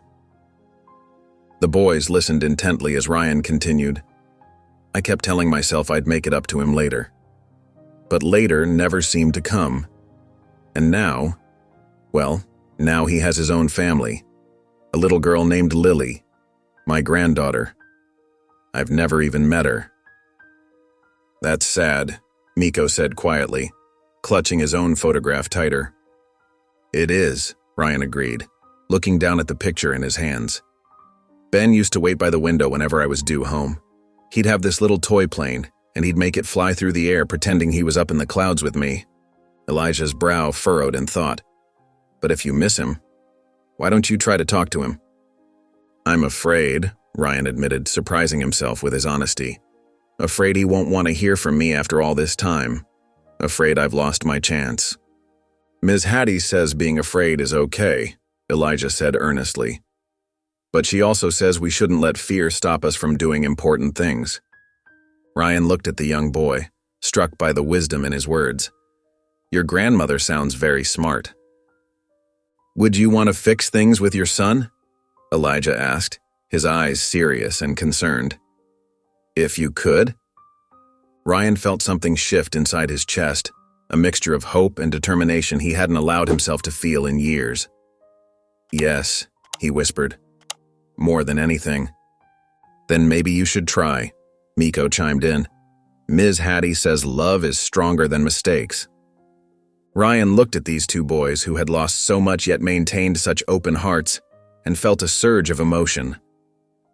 The boys listened intently as Ryan continued. "I kept telling myself I'd make it up to him later. But later never seemed to come. And now, well, now he has his own family. A little girl named Lily, my granddaughter. I've never even met her." "That's sad," Miko said quietly, clutching his own photograph tighter. "It is," Ryan agreed, looking down at the picture in his hands. "Ben used to wait by the window whenever I was due home. He'd have this little toy plane, and he'd make it fly through the air pretending he was up in the clouds with me." Elijah's brow furrowed in thought. "But if you miss him, why don't you try to talk to him?" "I'm afraid," Ryan admitted, surprising himself with his honesty. "Afraid he won't want to hear from me after all this time. Afraid I've lost my chance." "Ms. Hattie says being afraid is okay," Elijah said earnestly. "But she also says we shouldn't let fear stop us from doing important things." Ryan looked at the young boy, struck by the wisdom in his words. "Your grandmother sounds very smart." "Would you want to fix things with your son?" Elijah asked, his eyes serious and concerned. "If you could?" Ryan felt something shift inside his chest, a mixture of hope and determination he hadn't allowed himself to feel in years. "Yes," he whispered. "More than anything." "Then maybe you should try," Miko chimed in. "Ms. Hattie says love is stronger than mistakes." Ryan looked at these two boys who had lost so much yet maintained such open hearts and felt a surge of emotion.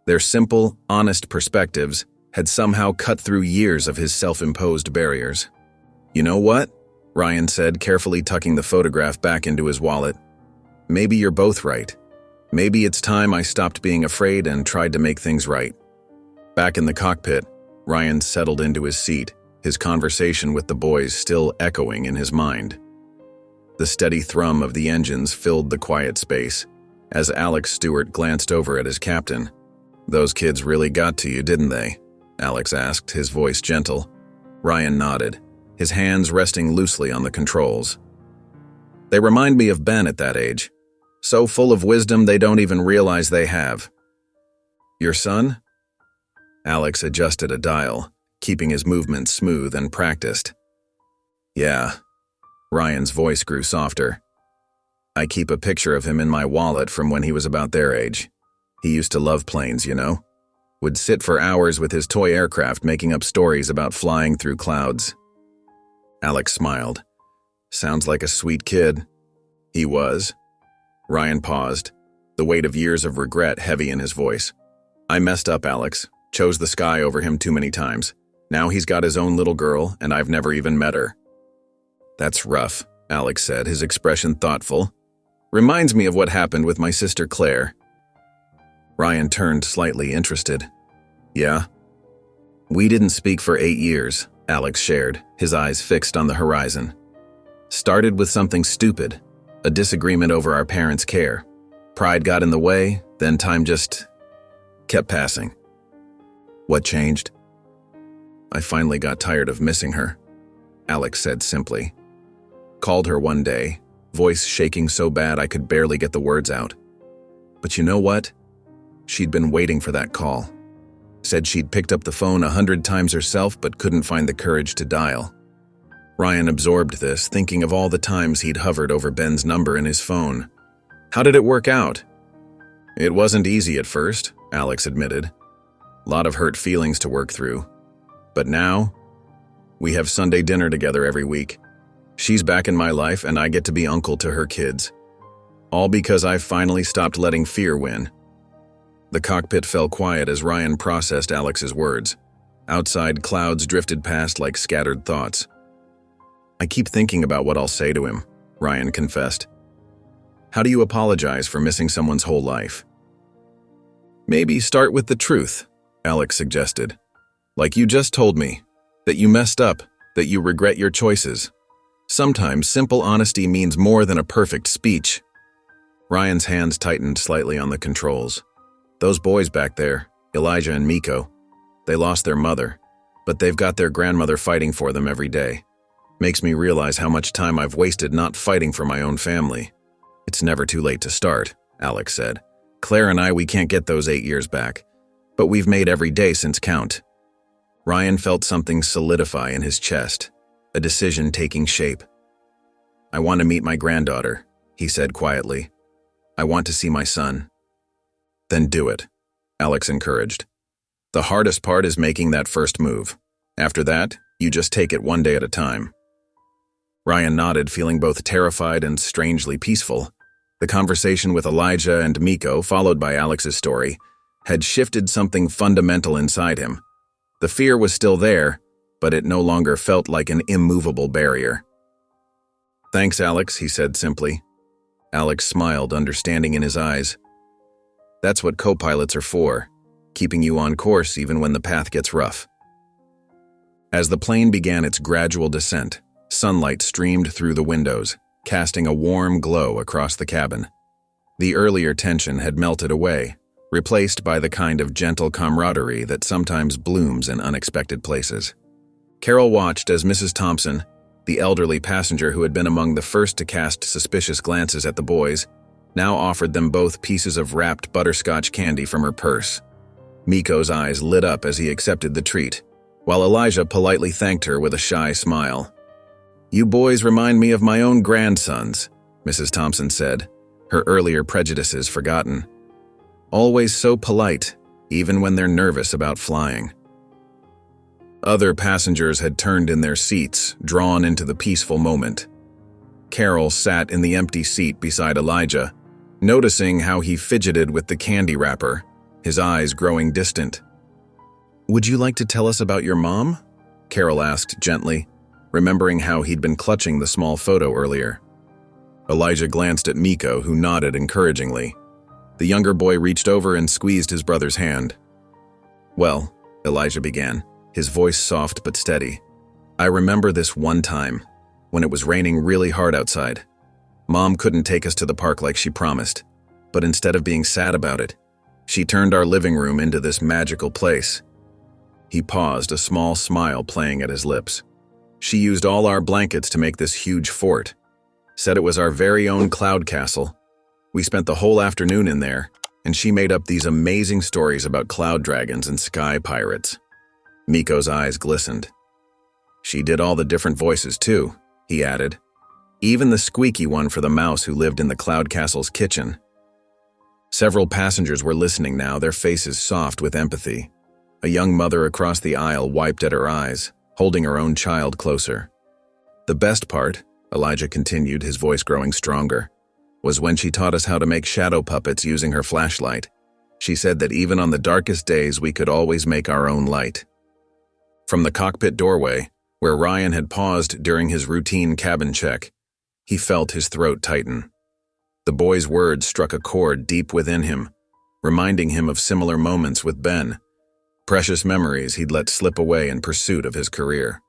Their simple, honest perspectives had somehow cut through years of his self-imposed barriers. "You know what?" Ryan said, carefully tucking the photograph back into his wallet. "Maybe you're both right. Maybe it's time I stopped being afraid and tried to make things right." Back in the cockpit, Ryan settled into his seat, his conversation with the boys still echoing in his mind. The steady thrum of the engines filled the quiet space as Alex Stewart glanced over at his captain. "Those kids really got to you, didn't they?" Alex asked, his voice gentle. Ryan nodded, his hands resting loosely on the controls. They remind me of Ben at that age. So full of wisdom they don't even realize they have. Your son? Alex adjusted a dial, keeping his movements smooth and practiced. Yeah. Ryan's voice grew softer. I keep a picture of him in my wallet from when he was about their age. He used to love planes, you know? Would sit for hours with his toy aircraft making up stories about flying through clouds. Alex smiled. Sounds like a sweet kid. He was. Ryan paused, the weight of years of regret heavy in his voice. I messed up, Alex. Chose the sky over him too many times. Now he's got his own little girl, and I've never even met her. That's rough, Alex said, his expression thoughtful. Reminds me of what happened with my sister Claire. Ryan turned slightly interested. Yeah? We didn't speak for 8 years, Alex shared, his eyes fixed on the horizon. Started with something stupid, a disagreement over our parents' care. Pride got in the way, then time just kept passing. What changed? I finally got tired of missing her, Alex said simply. Called her one day, voice shaking so bad I could barely get the words out. But you know what? She'd been waiting for that call. Said she'd picked up the phone 100 times herself but couldn't find the courage to dial. Ryan absorbed this, thinking of all the times he'd hovered over Ben's number in his phone. How did it work out? It wasn't easy at first, Alex admitted. Lot of hurt feelings to work through. But now, we have Sunday dinner together every week. She's back in my life and I get to be uncle to her kids. All because I finally stopped letting fear win. The cockpit fell quiet as Ryan processed Alex's words. Outside, clouds drifted past like scattered thoughts. I keep thinking about what I'll say to him, Ryan confessed. How do you apologize for missing someone's whole life? Maybe start with the truth, Alex suggested. Like you just told me, that you messed up, that you regret your choices. Sometimes simple honesty means more than a perfect speech. Ryan's hands tightened slightly on the controls. Those boys back there, Elijah and Miko, they lost their mother, but they've got their grandmother fighting for them every day. Makes me realize how much time I've wasted not fighting for my own family. It's never too late to start, Alex said. Claire and I, we can't get those 8 years back, but we've made every day since count. Ryan felt something solidify in his chest, a decision taking shape. I want to meet my granddaughter, he said quietly. I want to see my son. Then do it, Alex encouraged. The hardest part is making that first move. After that, you just take it one day at a time. Ryan nodded, feeling both terrified and strangely peaceful. The conversation with Elijah and Miko, followed by Alex's story, had shifted something fundamental inside him. The fear was still there, but it no longer felt like an immovable barrier. Thanks, Alex, he said simply. Alex smiled, understanding in his eyes. That's what co-pilots are for, keeping you on course even when the path gets rough. As the plane began its gradual descent, sunlight streamed through the windows, casting a warm glow across the cabin. The earlier tension had melted away, replaced by the kind of gentle camaraderie that sometimes blooms in unexpected places. Carol watched as Mrs. Thompson, the elderly passenger who had been among the first to cast suspicious glances at the boys, now offered them both pieces of wrapped butterscotch candy from her purse. Miko's eyes lit up as he accepted the treat, while Elijah politely thanked her with a shy smile. You boys remind me of my own grandsons, Mrs. Thompson said, her earlier prejudices forgotten. Always so polite, even when they're nervous about flying. Other passengers had turned in their seats, drawn into the peaceful moment. Carol sat in the empty seat beside Elijah, noticing how he fidgeted with the candy wrapper, his eyes growing distant. Would you like to tell us about your mom? Carol asked gently, remembering how he'd been clutching the small photo earlier. Elijah glanced at Miko, who nodded encouragingly. The younger boy reached over and squeezed his brother's hand. Well, Elijah began, his voice soft but steady. I remember this one time, when it was raining really hard outside. Mom couldn't take us to the park like she promised, but instead of being sad about it, she turned our living room into this magical place. He paused, a small smile playing at his lips. She used all our blankets to make this huge fort. Said it was our very own cloud castle. We spent the whole afternoon in there, and she made up these amazing stories about cloud dragons and sky pirates. Miko's eyes glistened. She did all the different voices too, he added. Even the squeaky one for the mouse who lived in the cloud castle's kitchen. Several passengers were listening now, their faces soft with empathy. A young mother across the aisle wiped at her eyes, holding her own child closer. The best part, Elijah continued, his voice growing stronger, was when she taught us how to make shadow puppets using her flashlight. She said that even on the darkest days we could always make our own light. From the cockpit doorway, where Ryan had paused during his routine cabin check, he felt his throat tighten. The boy's words struck a chord deep within him, reminding him of similar moments with Ben, precious memories he'd let slip away in pursuit of his career.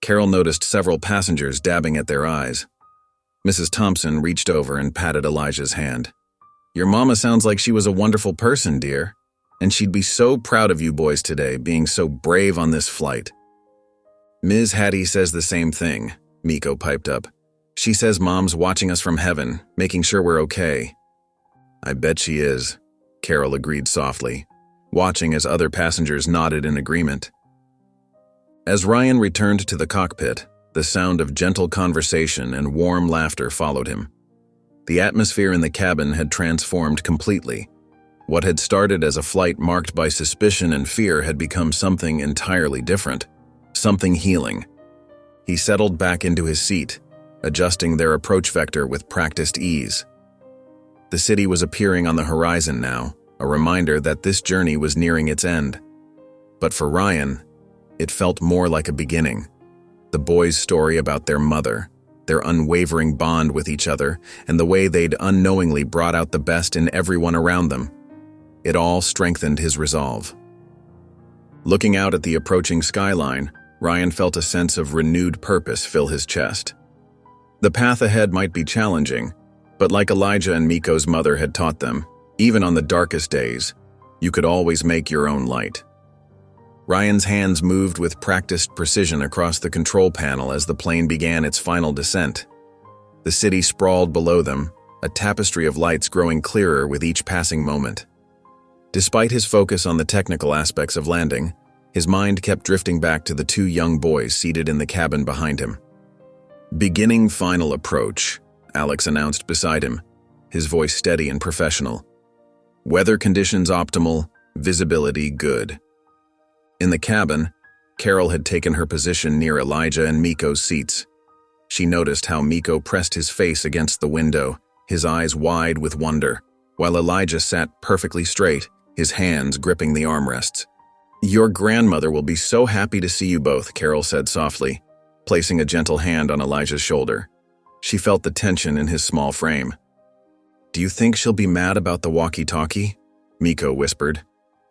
Carol noticed several passengers dabbing at their eyes. Mrs. Thompson reached over and patted Elijah's hand. "Your mama sounds like she was a wonderful person, dear, and she'd be so proud of you boys today, being so brave on this flight." "Ms. Hattie says the same thing," Miko piped up. "She says Mom's watching us from heaven, making sure we're okay." "I bet she is," Carol agreed softly, watching as other passengers nodded in agreement. As Ryan returned to the cockpit, the sound of gentle conversation and warm laughter followed him. The atmosphere in the cabin had transformed completely. What had started as a flight marked by suspicion and fear had become something entirely different, something healing. He settled back into his seat, adjusting their approach vector with practiced ease. The city was appearing on the horizon now, a reminder that this journey was nearing its end. But for Ryan, it felt more like a beginning. The boys' story about their mother, their unwavering bond with each other, and the way they'd unknowingly brought out the best in everyone around them. It all strengthened his resolve. Looking out at the approaching skyline, Ryan felt a sense of renewed purpose fill his chest. The path ahead might be challenging, but like Elijah and Miko's mother had taught them, even on the darkest days, you could always make your own light. Ryan's hands moved with practiced precision across the control panel as the plane began its final descent. The city sprawled below them, a tapestry of lights growing clearer with each passing moment. Despite his focus on the technical aspects of landing, his mind kept drifting back to the two young boys seated in the cabin behind him. "Beginning final approach," Alex announced beside him, his voice steady and professional. "Weather conditions optimal, visibility good." In the cabin, Carol had taken her position near Elijah and Miko's seats. She noticed how Miko pressed his face against the window, his eyes wide with wonder, while Elijah sat perfectly straight, his hands gripping the armrests. "Your grandmother will be so happy to see you both," Carol said softly, placing a gentle hand on Elijah's shoulder. She felt the tension in his small frame. "Do you think she'll be mad about the walkie-talkie?" Miko whispered,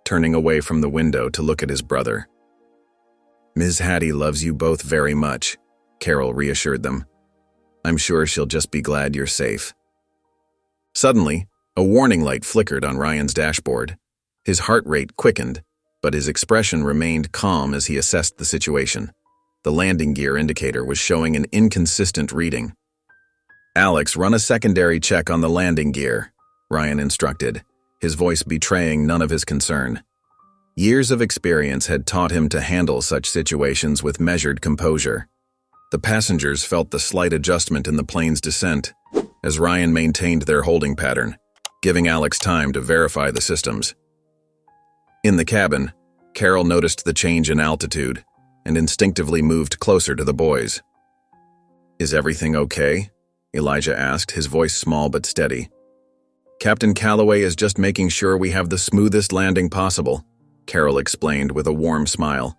turning away from the window to look at his brother. "Ms. Hattie loves you both very much," Carol reassured them. "I'm sure she'll just be glad you're safe." Suddenly, a warning light flickered on Ryan's dashboard. His heart rate quickened, but his expression remained calm as he assessed the situation. The landing gear indicator was showing an inconsistent reading. "Alex, run a secondary check on the landing gear," Ryan instructed, his voice betraying none of his concern. Years of experience had taught him to handle such situations with measured composure. The passengers felt the slight adjustment in the plane's descent as Ryan maintained their holding pattern, giving Alex time to verify the systems. In the cabin, Carol noticed the change in altitude and instinctively moved closer to the boys. "Is everything okay?" Elijah asked, his voice small but steady. "Captain Calloway is just making sure we have the smoothest landing possible," Carol explained with a warm smile.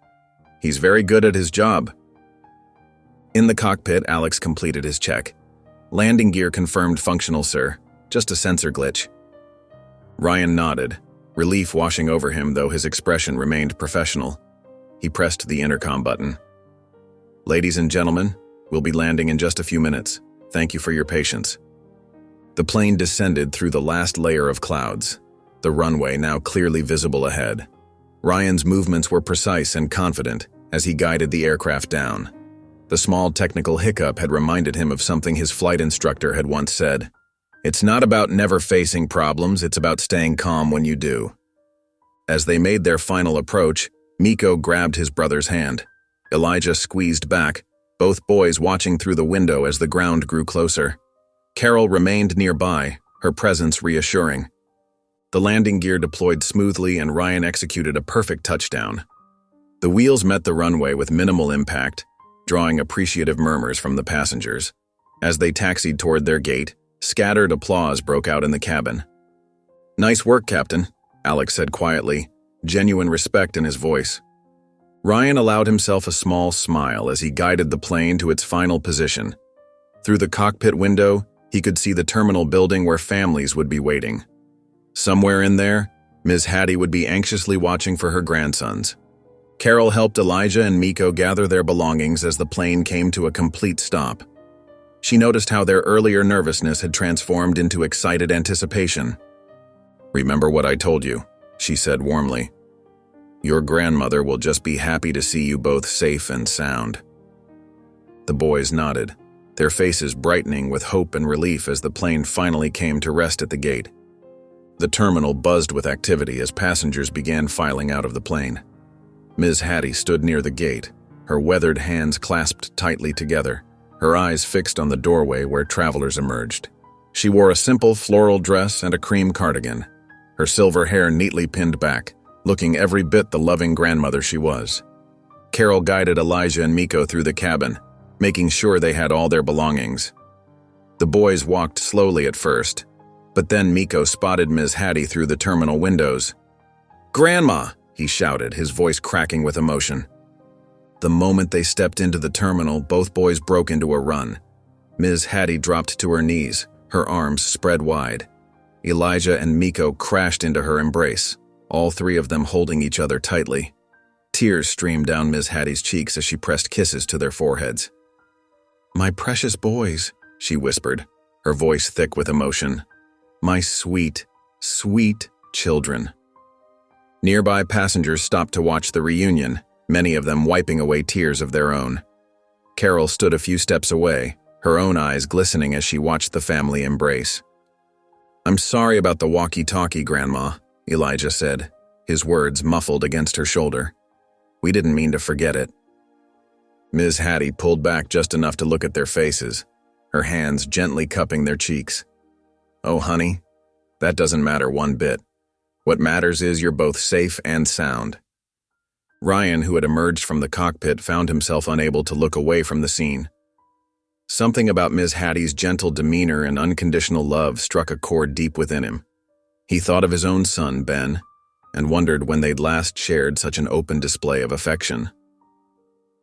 "He's very good at his job." In the cockpit, Alex completed his check. "Landing gear confirmed functional, sir. Just a sensor glitch." Ryan nodded, relief washing over him though his expression remained professional. He pressed the intercom button. "Ladies and gentlemen, we'll be landing in just a few minutes. Thank you for your patience." The plane descended through the last layer of clouds, the runway now clearly visible ahead. Ryan's movements were precise and confident as he guided the aircraft down. The small technical hiccup had reminded him of something his flight instructor had once said. It's not about never facing problems, it's about staying calm when you do. As they made their final approach, Miko grabbed his brother's hand. Elijah squeezed back, both boys watching through the window as the ground grew closer. Carol remained nearby, her presence reassuring. The landing gear deployed smoothly and Ryan executed a perfect touchdown. The wheels met the runway with minimal impact, drawing appreciative murmurs from the passengers. As they taxied toward their gate, scattered applause broke out in the cabin. "Nice work, Captain," Alex said quietly, genuine respect in his voice. Ryan allowed himself a small smile as he guided the plane to its final position. Through the cockpit window, he could see the terminal building where families would be waiting. Somewhere in there, Ms. Hattie would be anxiously watching for her grandsons. Carol helped Elijah and Miko gather their belongings as the plane came to a complete stop. She noticed how their earlier nervousness had transformed into excited anticipation. "Remember what I told you," she said warmly. "Your grandmother will just be happy to see you both safe and sound." The boys nodded, their faces brightening with hope and relief as the plane finally came to rest at the gate. The terminal buzzed with activity as passengers began filing out of the plane. Ms. Hattie stood near the gate, her weathered hands clasped tightly together, her eyes fixed on the doorway where travelers emerged. She wore a simple floral dress and a cream cardigan, her silver hair neatly pinned back, looking every bit the loving grandmother she was. Carol guided Elijah and Miko through the cabin, making sure they had all their belongings. The boys walked slowly at first, but then Miko spotted Ms. Hattie through the terminal windows. "Grandma!" he shouted, his voice cracking with emotion. The moment they stepped into the terminal, both boys broke into a run. Ms. Hattie dropped to her knees, her arms spread wide. Elijah and Miko crashed into her embrace, all three of them holding each other tightly. Tears streamed down Ms. Hattie's cheeks as she pressed kisses to their foreheads. "My precious boys," she whispered, her voice thick with emotion. "My sweet, sweet children." Nearby passengers stopped to watch the reunion, many of them wiping away tears of their own. Carol stood a few steps away, her own eyes glistening as she watched the family embrace. "I'm sorry about the walkie-talkie, Grandma," Elijah said, his words muffled against her shoulder. "We didn't mean to forget it." Ms. Hattie pulled back just enough to look at their faces, her hands gently cupping their cheeks. "Oh, honey, that doesn't matter one bit. What matters is you're both safe and sound." Ryan, who had emerged from the cockpit, found himself unable to look away from the scene. Something about Ms. Hattie's gentle demeanor and unconditional love struck a chord deep within him. He thought of his own son, Ben, and wondered when they'd last shared such an open display of affection.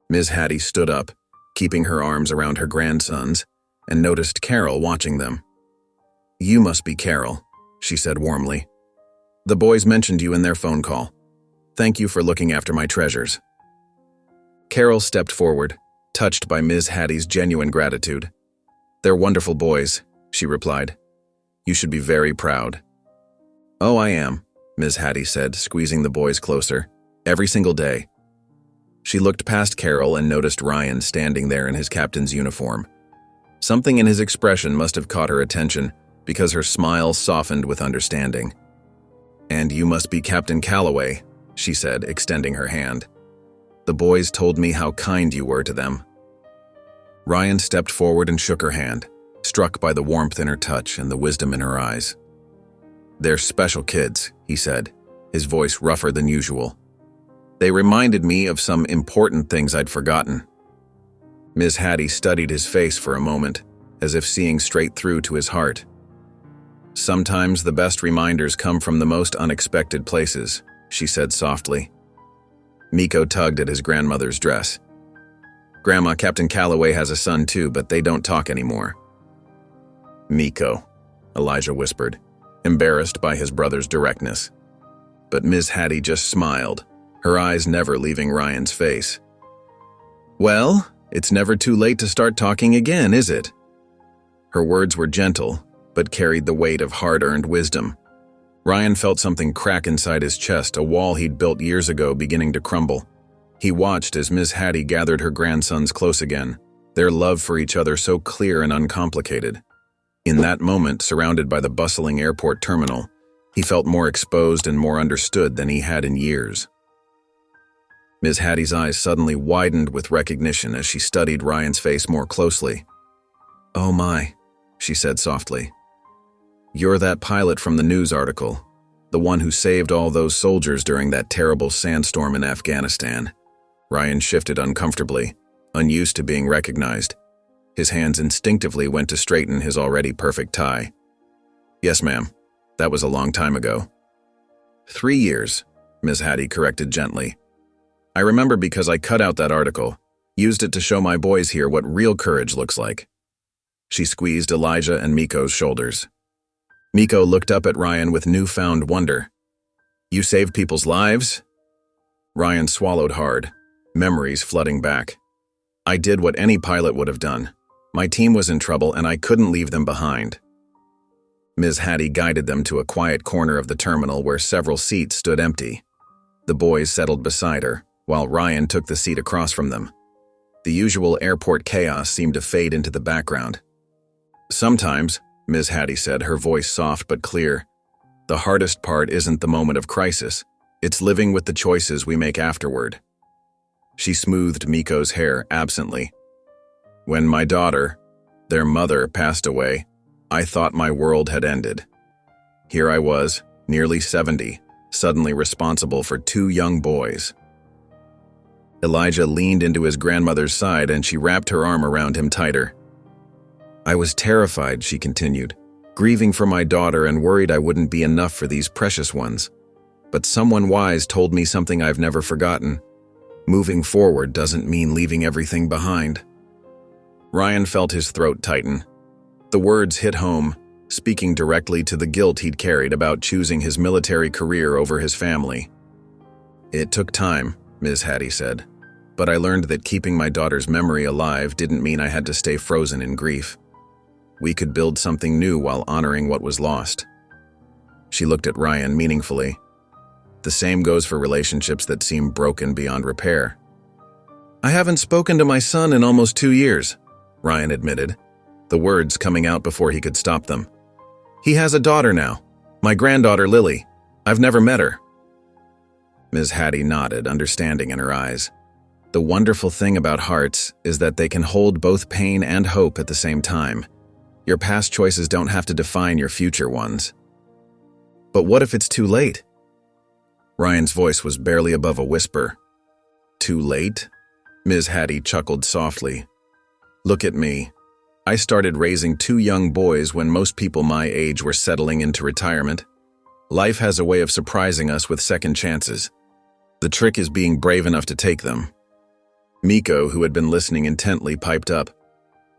Ms. Hattie stood up, keeping her arms around her grandsons, and noticed Carol watching them. "You must be Carol," she said warmly. "The boys mentioned you in their phone call. Thank you for looking after my treasures." Carol stepped forward, touched by Ms. Hattie's genuine gratitude. "They're wonderful boys," she replied. "You should be very proud." "Oh, I am," Ms. Hattie said, squeezing the boys closer. "Every single day." She looked past Carol and noticed Ryan standing there in his captain's uniform. Something in his expression must have caught her attention, because her smile softened with understanding. "And you must be Captain Calloway," she said, extending her hand. "The boys told me how kind you were to them." Ryan stepped forward and shook her hand, struck by the warmth in her touch and the wisdom in her eyes. "They're special kids," he said, his voice rougher than usual. "They reminded me of some important things I'd forgotten." Ms. Hattie studied his face for a moment, as if seeing straight through to his heart. "Sometimes the best reminders come from the most unexpected places," she said softly. Miko tugged at his grandmother's dress. "Grandma, Captain Calloway has a son too, but they don't talk anymore." "Miko," Elijah whispered, embarrassed by his brother's directness. But Ms. Hattie just smiled, her eyes never leaving Ryan's face. "Well, it's never too late to start talking again, is it?" Her words were gentle, but carried the weight of hard-earned wisdom. Ryan felt something crack inside his chest, a wall he'd built years ago beginning to crumble. He watched as Miss Hattie gathered her grandsons close again, their love for each other so clear and uncomplicated. In that moment, surrounded by the bustling airport terminal, he felt more exposed and more understood than he had in years. Miss Hattie's eyes suddenly widened with recognition as she studied Ryan's face more closely. "Oh my," she said softly. "You're that pilot from the news article, the one who saved all those soldiers during that terrible sandstorm in Afghanistan." Ryan shifted uncomfortably, unused to being recognized. His hands instinctively went to straighten his already perfect tie. "Yes, ma'am. That was a long time ago." 3 years, Miss Hattie corrected gently. "I remember because I cut out that article, used it to show my boys here what real courage looks like." She squeezed Elijah and Miko's shoulders. Miko looked up at Ryan with newfound wonder. "You saved people's lives?" Ryan swallowed hard, memories flooding back. "I did what any pilot would have done. My team was in trouble and I couldn't leave them behind." Ms. Hattie guided them to a quiet corner of the terminal where several seats stood empty. The boys settled beside her, while Ryan took the seat across from them. The usual airport chaos seemed to fade into the background. "Sometimes," Ms. Hattie said, her voice soft but clear, "the hardest part isn't the moment of crisis. It's living with the choices we make afterward." She smoothed Miko's hair absently. "When my daughter, their mother, passed away, I thought my world had ended. Here I was, nearly 70, suddenly responsible for 2 young boys." Elijah leaned into his grandmother's side and she wrapped her arm around him tighter. "I was terrified," she continued, "grieving for my daughter and worried I wouldn't be enough for these precious ones. But someone wise told me something I've never forgotten. Moving forward doesn't mean leaving everything behind." Ryan felt his throat tighten. The words hit home, speaking directly to the guilt he'd carried about choosing his military career over his family. "It took time," Ms. Hattie said, "but I learned that keeping my daughter's memory alive didn't mean I had to stay frozen in grief. We could build something new while honoring what was lost." She looked at Ryan meaningfully. "The same goes for relationships that seem broken beyond repair." "I haven't spoken to my son in almost 2 years," Ryan admitted, the words coming out before he could stop them. "He has a daughter now, my granddaughter Lily. I've never met her." Ms. Hattie nodded, understanding in her eyes. "The wonderful thing about hearts is that they can hold both pain and hope at the same time. Your past choices don't have to define your future ones." "But what if it's too late?" Ryan's voice was barely above a whisper. "Too late?" Ms. Hattie chuckled softly. "Look at me. I started raising 2 young boys when most people my age were settling into retirement. Life has a way of surprising us with second chances. The trick is being brave enough to take them." Miko, who had been listening intently, piped up.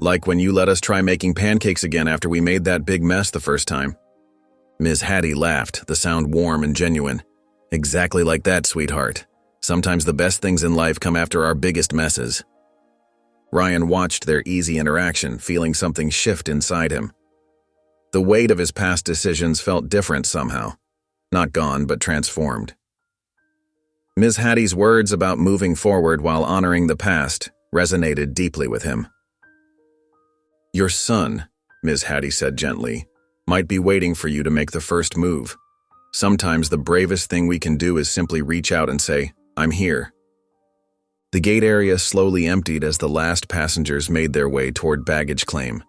"Like when you let us try making pancakes again after we made that big mess the first time." Ms. Hattie laughed, the sound warm and genuine. "Exactly like that, sweetheart. Sometimes the best things in life come after our biggest messes." Ryan watched their easy interaction, feeling something shift inside him. The weight of his past decisions felt different somehow. Not gone, but transformed. Ms. Hattie's words about moving forward while honoring the past resonated deeply with him. "Your son," Ms. Hattie said gently, "might be waiting for you to make the first move. Sometimes the bravest thing we can do is simply reach out and say, 'I'm here.'" The gate area slowly emptied as the last passengers made their way toward baggage claim.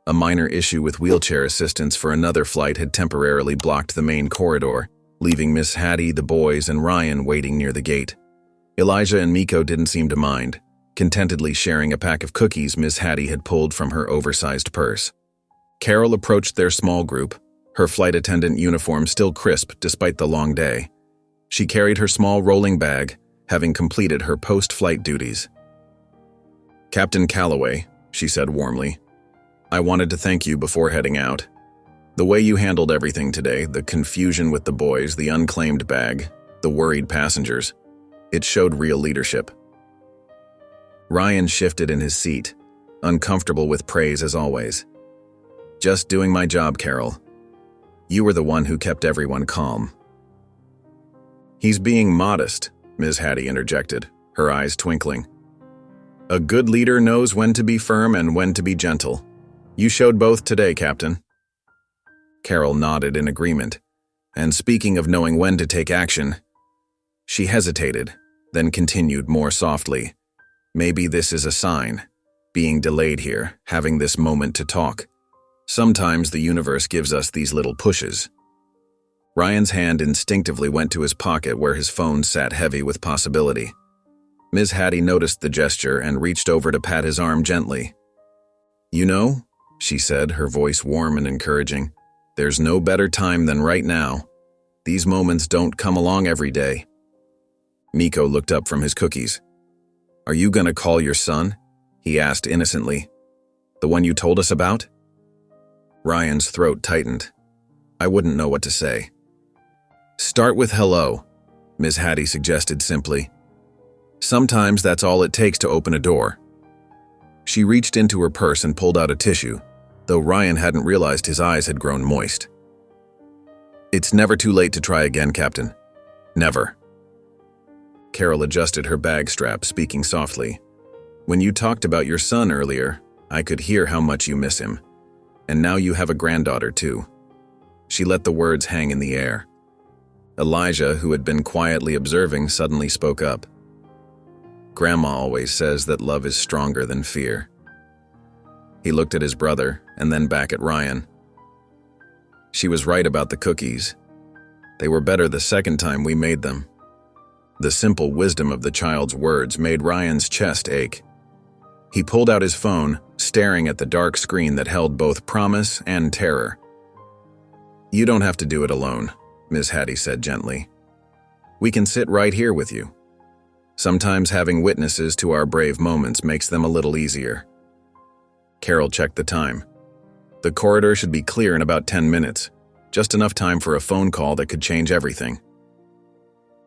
A minor issue with wheelchair assistance for another flight had temporarily blocked the main corridor, leaving Miss Hattie, the boys, and Ryan waiting near the gate. Elijah and Miko didn't seem to mind, contentedly sharing a pack of cookies Miss Hattie had pulled from her oversized purse. Carol approached their small group, her flight attendant uniform still crisp despite the long day. She carried her small rolling bag, having completed her post-flight duties. "Captain Calloway," she said warmly, "I wanted to thank you before heading out. The way you handled everything today, the confusion with the boys, the unclaimed bag, the worried passengers, it showed real leadership." Ryan shifted in his seat, uncomfortable with praise as always. "Just doing my job, Carol." You were the one who kept everyone calm." "He's being modest," Ms. Hattie interjected, her eyes twinkling. "A good leader knows when to be firm and when to be gentle. You showed both today, Captain." Carol nodded in agreement, and speaking of knowing when to take action, she hesitated, then continued more softly. "Maybe this is a sign. Being delayed here, having this moment to talk. Sometimes the universe gives us these little pushes." Ryan's hand instinctively went to his pocket where his phone sat heavy with possibility. Ms. Hattie noticed the gesture and reached over to pat his arm gently. "You know," she said, her voice warm and encouraging, "there's no better time than right now. These moments don't come along every day." Miko looked up from his cookies. "Are you gonna call your son?" he asked innocently. "The one you told us about?" Ryan's throat tightened. I wouldn't know what to say. "Start with hello," Ms. Hattie suggested simply. "Sometimes that's all it takes to open a door." She reached into her purse and pulled out a tissue, though Ryan hadn't realized his eyes had grown moist. "It's never too late to try again, Captain. Never." Carol adjusted her bag strap, speaking softly. "When you talked about your son earlier, I could hear how much you miss him. And now you have a granddaughter, too." She let the words hang in the air. Elijah, who had been quietly observing, suddenly spoke up. "Grandma always says that love is stronger than fear." He looked at his brother and then back at Ryan. "She was right about the cookies. They were better the second time we made them." The simple wisdom of the child's words made Ryan's chest ache. He pulled out his phone, staring at the dark screen that held both promise and terror. "You don't have to do it alone," Ms. Hattie said gently. "We can sit right here with you. Sometimes having witnesses to our brave moments makes them a little easier." Carol checked the time. The corridor should be clear in about 10 minutes, just enough time for a phone call that could change everything.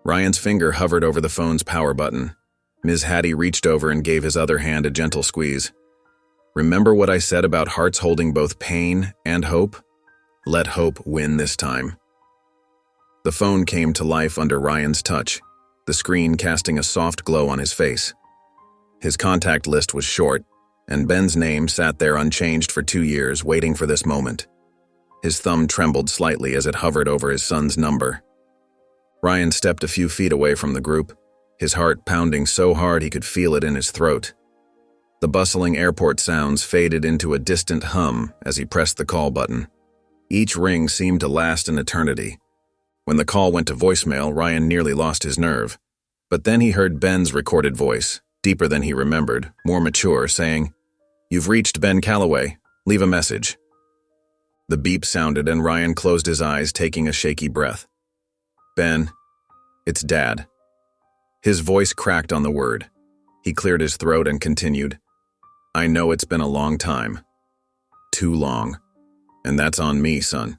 Ryan's finger hovered over the phone's power button. Ms. Hattie reached over and gave his other hand a gentle squeeze. "Remember what I said about hearts holding both pain and hope? Let hope win this time." The phone came to life under Ryan's touch, the screen casting a soft glow on his face. His contact list was short, and Ben's name sat there unchanged for 2 years, waiting for this moment. His thumb trembled slightly as it hovered over his son's number. Ryan stepped a few feet away from the group, his heart pounding so hard he could feel it in his throat. The bustling airport sounds faded into a distant hum as he pressed the call button. Each ring seemed to last an eternity. When the call went to voicemail, Ryan nearly lost his nerve. But then he heard Ben's recorded voice, deeper than he remembered, more mature, saying, "You've reached Ben Calloway. Leave a message." The beep sounded and Ryan closed his eyes, taking a shaky breath. "Ben, it's Dad." His voice cracked on the word. He cleared his throat and continued, "I know it's been a long time. Too long. And that's on me, son.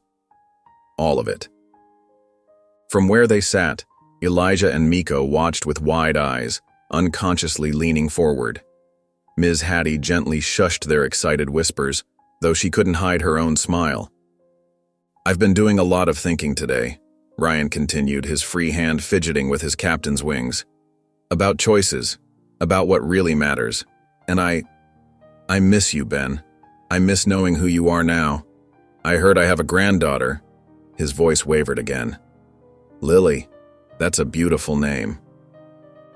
All of it." From where they sat, Elijah and Miko watched with wide eyes, unconsciously leaning forward. Ms. Hattie gently shushed their excited whispers, though she couldn't hide her own smile. "I've been doing a lot of thinking today," Ryan continued, his free hand fidgeting with his captain's wings. "About choices, about what really matters. And I miss you, Ben. I miss knowing who you are now. I heard I have a granddaughter." His voice wavered again. "Lily, that's a beautiful name."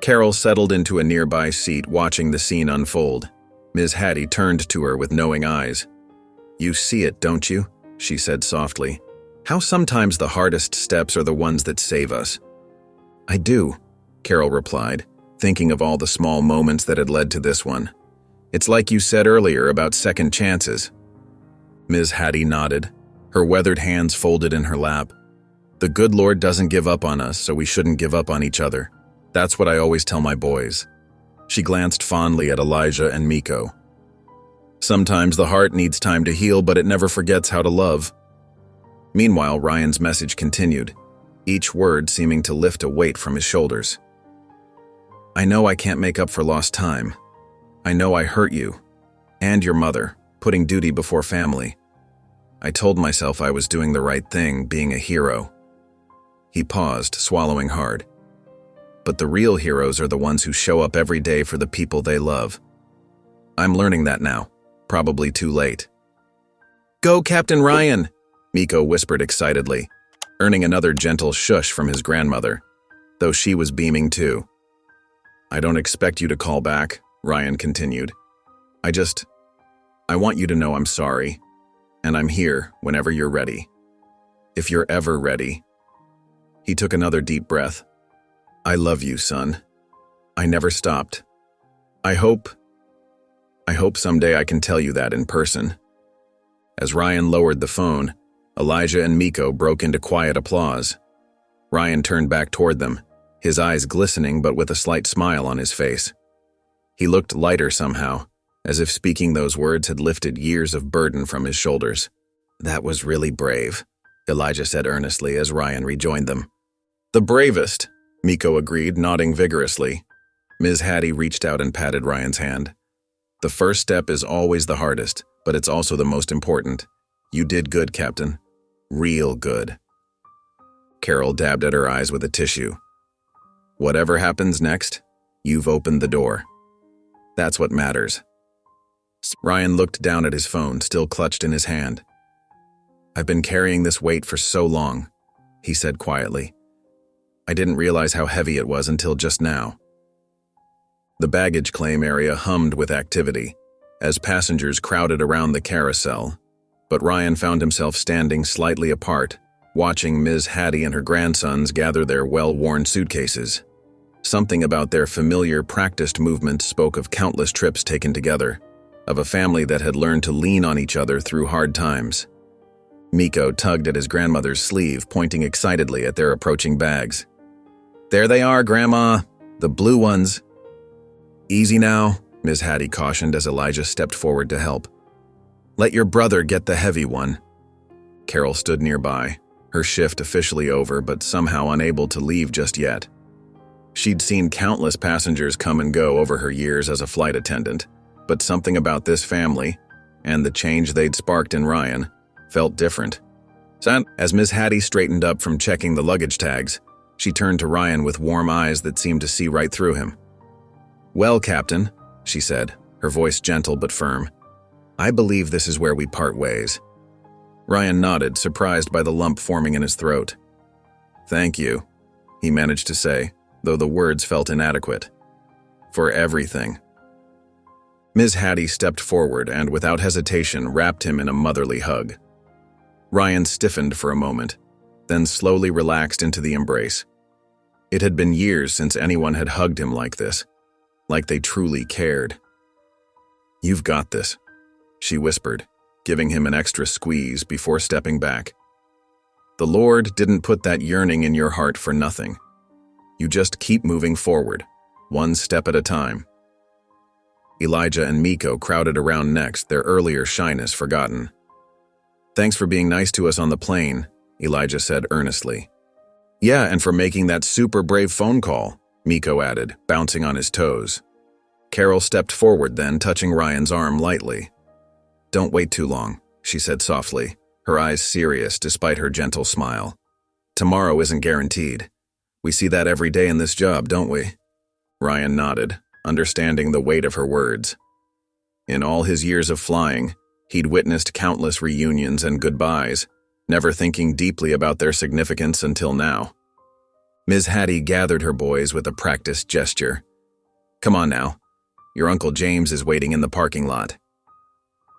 Carol settled into a nearby seat, watching the scene unfold. Ms. Hattie turned to her with knowing eyes. "You see it, don't you?" she said softly. "How sometimes the hardest steps are the ones that save us." "I do," Carol replied, thinking of all the small moments that had led to this one. "It's like you said earlier about second chances." Ms. Hattie nodded, her weathered hands folded in her lap. "The good Lord doesn't give up on us, so we shouldn't give up on each other. That's what I always tell my boys." She glanced fondly at Elijah and Miko. "Sometimes the heart needs time to heal, but it never forgets how to love." Meanwhile, Ryan's message continued, each word seeming to lift a weight from his shoulders. "I know I can't make up for lost time. I know I hurt you, and your mother, putting duty before family. I told myself I was doing the right thing, being a hero. He paused, swallowing hard. But the real heroes are the ones who show up every day for the people they love. I'm learning that now, probably too late. "Go, Captain Ryan!" Miko whispered excitedly, earning another gentle shush from his grandmother, though she was beaming too. "I don't expect you to call back," Ryan continued. I want you to know I'm sorry, and I'm here whenever you're ready. If you're ever ready." He took another deep breath. "I love you, son. I never stopped. I hope someday I can tell you that in person." As Ryan lowered the phone, Elijah and Miko broke into quiet applause. Ryan turned back toward them, his eyes glistening but with a slight smile on his face. He looked lighter somehow, as if speaking those words had lifted years of burden from his shoulders. "That was really brave," Elijah said earnestly as Ryan rejoined them. "The bravest," Miko agreed, nodding vigorously. Ms. Hattie reached out and patted Ryan's hand. "The first step is always the hardest, but it's also the most important. You did good, Captain. Real good." Carol dabbed at her eyes with a tissue. "Whatever happens next, you've opened the door. That's what matters." Ryan looked down at his phone, still clutched in his hand. "I've been carrying this weight for so long," he said quietly. "I didn't realize how heavy it was until just now." The baggage claim area hummed with activity, as passengers crowded around the carousel, but Ryan found himself standing slightly apart, watching Ms. Hattie and her grandsons gather their well-worn suitcases. Something about their familiar, practiced movements spoke of countless trips taken together, of a family that had learned to lean on each other through hard times. Miko tugged at his grandmother's sleeve, pointing excitedly at their approaching bags. "There they are, Grandma, the blue ones." "Easy now," Ms. Hattie cautioned as Elijah stepped forward to help. "Let your brother get the heavy one." Carol stood nearby, her shift officially over but somehow unable to leave just yet. She'd seen countless passengers come and go over her years as a flight attendant, but something about this family, and the change they'd sparked in Ryan, felt different. As Ms. Hattie straightened up from checking the luggage tags, she turned to Ryan with warm eyes that seemed to see right through him. "Well, Captain," she said, her voice gentle but firm, "I believe this is where we part ways." Ryan nodded, surprised by the lump forming in his throat. "Thank you," he managed to say, though the words felt inadequate. "For everything." Ms. Hattie stepped forward and, without hesitation, wrapped him in a motherly hug. Ryan stiffened for a moment, then slowly relaxed into the embrace. It had been years since anyone had hugged him like this, like they truly cared. "You've got this," she whispered, giving him an extra squeeze before stepping back. "The Lord didn't put that yearning in your heart for nothing. You just keep moving forward, one step at a time." Elijah and Miko crowded around next, their earlier shyness forgotten. "Thanks for being nice to us on the plane," Elijah said earnestly. "Yeah, and for making that super brave phone call," Miko added, bouncing on his toes. Carol stepped forward then, touching Ryan's arm lightly. "Don't wait too long," she said softly, her eyes serious despite her gentle smile. "Tomorrow isn't guaranteed. We see that every day in this job, don't we?" Ryan nodded, understanding the weight of her words. In all his years of flying, he'd witnessed countless reunions and goodbyes, never thinking deeply about their significance until now. Ms. Hattie gathered her boys with a practiced gesture. "Come on now. Your Uncle James is waiting in the parking lot."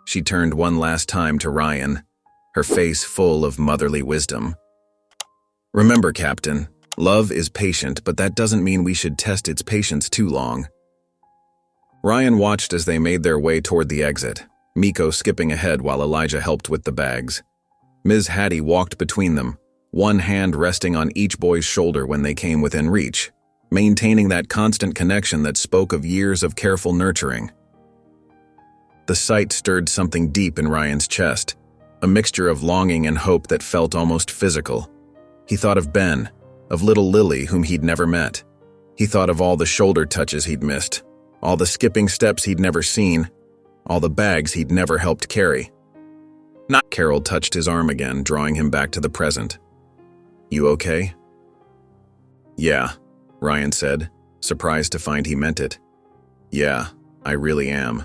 She turned one last time to Ryan, her face full of motherly wisdom. "Remember, Captain, love is patient, but that doesn't mean we should test its patience too long." Ryan watched as they made their way toward the exit, Miko skipping ahead while Elijah helped with the bags. Ms. Hattie walked between them, one hand resting on each boy's shoulder when they came within reach, maintaining that constant connection that spoke of years of careful nurturing. The sight stirred something deep in Ryan's chest, a mixture of longing and hope that felt almost physical. He thought of Ben, of little Lily whom he'd never met. He thought of all the shoulder touches he'd missed, all the skipping steps he'd never seen, all the bags he'd never helped carry. Carol touched his arm again, drawing him back to the present. You okay? Yeah, Ryan said, surprised to find he meant it. Yeah, I really am.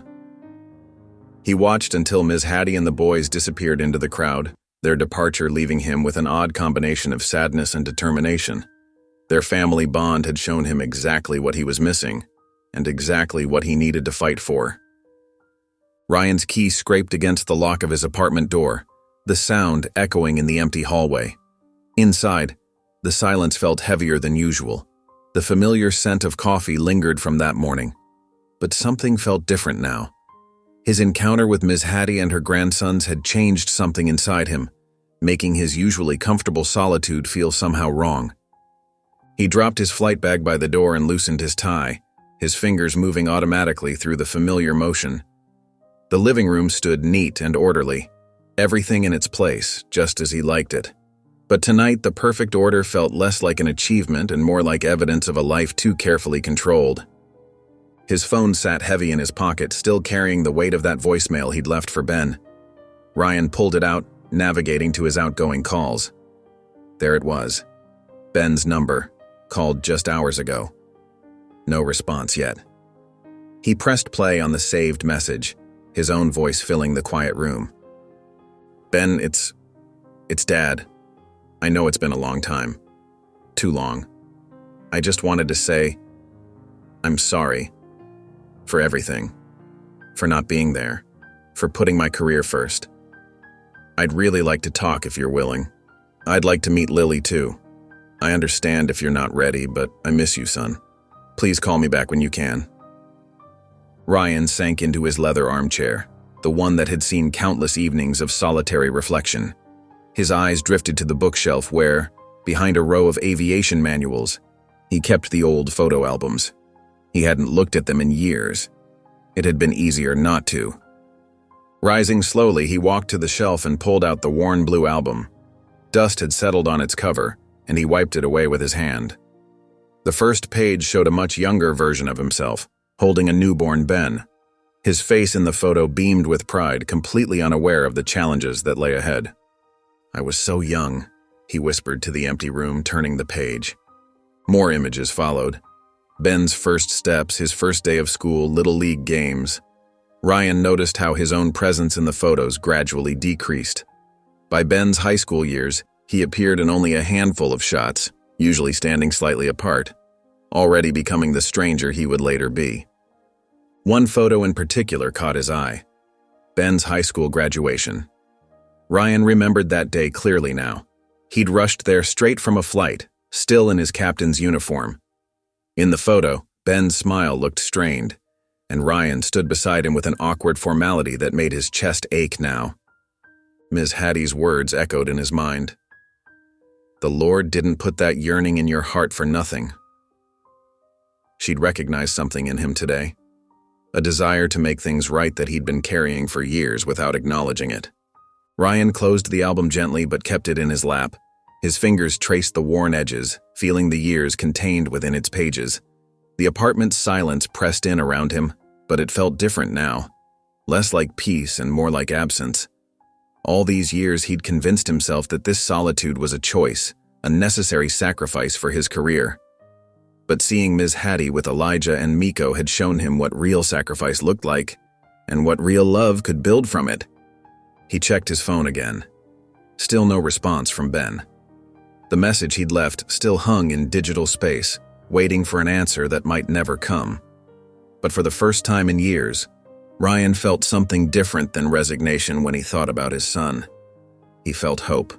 He watched until Ms. Hattie and the boys disappeared into the crowd, their departure leaving him with an odd combination of sadness and determination. Their family bond had shown him exactly what he was missing, and exactly what he needed to fight for. Ryan's key scraped against the lock of his apartment door, the sound echoing in the empty hallway. Inside, the silence felt heavier than usual. The familiar scent of coffee lingered from that morning. But something felt different now. His encounter with Ms. Hattie and her grandsons had changed something inside him, making his usually comfortable solitude feel somehow wrong. He dropped his flight bag by the door and loosened his tie, his fingers moving automatically through the familiar motion. The living room stood neat and orderly, everything in its place, just as he liked it. But tonight, the perfect order felt less like an achievement and more like evidence of a life too carefully controlled. His phone sat heavy in his pocket, still carrying the weight of that voicemail he'd left for Ben. Ryan pulled it out, navigating to his outgoing calls. There it was. Ben's number, called just hours ago. No response yet. He pressed play on the saved message, his own voice filling the quiet room. Ben, it's Dad. I know it's been a long time. Too long. I just wanted to say, I'm sorry. For everything. For not being there. For putting my career first. I'd really like to talk if you're willing. I'd like to meet Lily too. I understand if you're not ready, but I miss you, son. Please call me back when you can. Ryan sank into his leather armchair, the one that had seen countless evenings of solitary reflection. His eyes drifted to the bookshelf where, behind a row of aviation manuals, he kept the old photo albums. He hadn't looked at them in years. It had been easier not to. Rising slowly, he walked to the shelf and pulled out the worn blue album. Dust had settled on its cover, and he wiped it away with his hand. The first page showed a much younger version of himself, holding a newborn Ben. His face in the photo beamed with pride, completely unaware of the challenges that lay ahead. I was so young, he whispered to the empty room, turning the page. More images followed. Ben's first steps, his first day of school, Little League games. Ryan noticed how his own presence in the photos gradually decreased. By Ben's high school years, he appeared in only a handful of shots, usually standing slightly apart, already becoming the stranger he would later be. One photo in particular caught his eye. Ben's high school graduation. Ryan remembered that day clearly now. He'd rushed there straight from a flight, still in his captain's uniform. In the photo, Ben's smile looked strained, and Ryan stood beside him with an awkward formality that made his chest ache now. Ms. Hattie's words echoed in his mind. The Lord didn't put that yearning in your heart for nothing. She'd recognized something in him today, a desire to make things right that he'd been carrying for years without acknowledging it. Ryan closed the album gently but kept it in his lap. His fingers traced the worn edges, feeling the years contained within its pages. The apartment's silence pressed in around him, but it felt different now, less like peace and more like absence. All these years he'd convinced himself that this solitude was a choice, a necessary sacrifice for his career. But seeing Ms. Hattie with Elijah and Miko had shown him what real sacrifice looked like, and what real love could build from it. He checked his phone again. Still no response from Ben. The message he'd left still hung in digital space, waiting for an answer that might never come. But for the first time in years, Ryan felt something different than resignation when he thought about his son. He felt hope.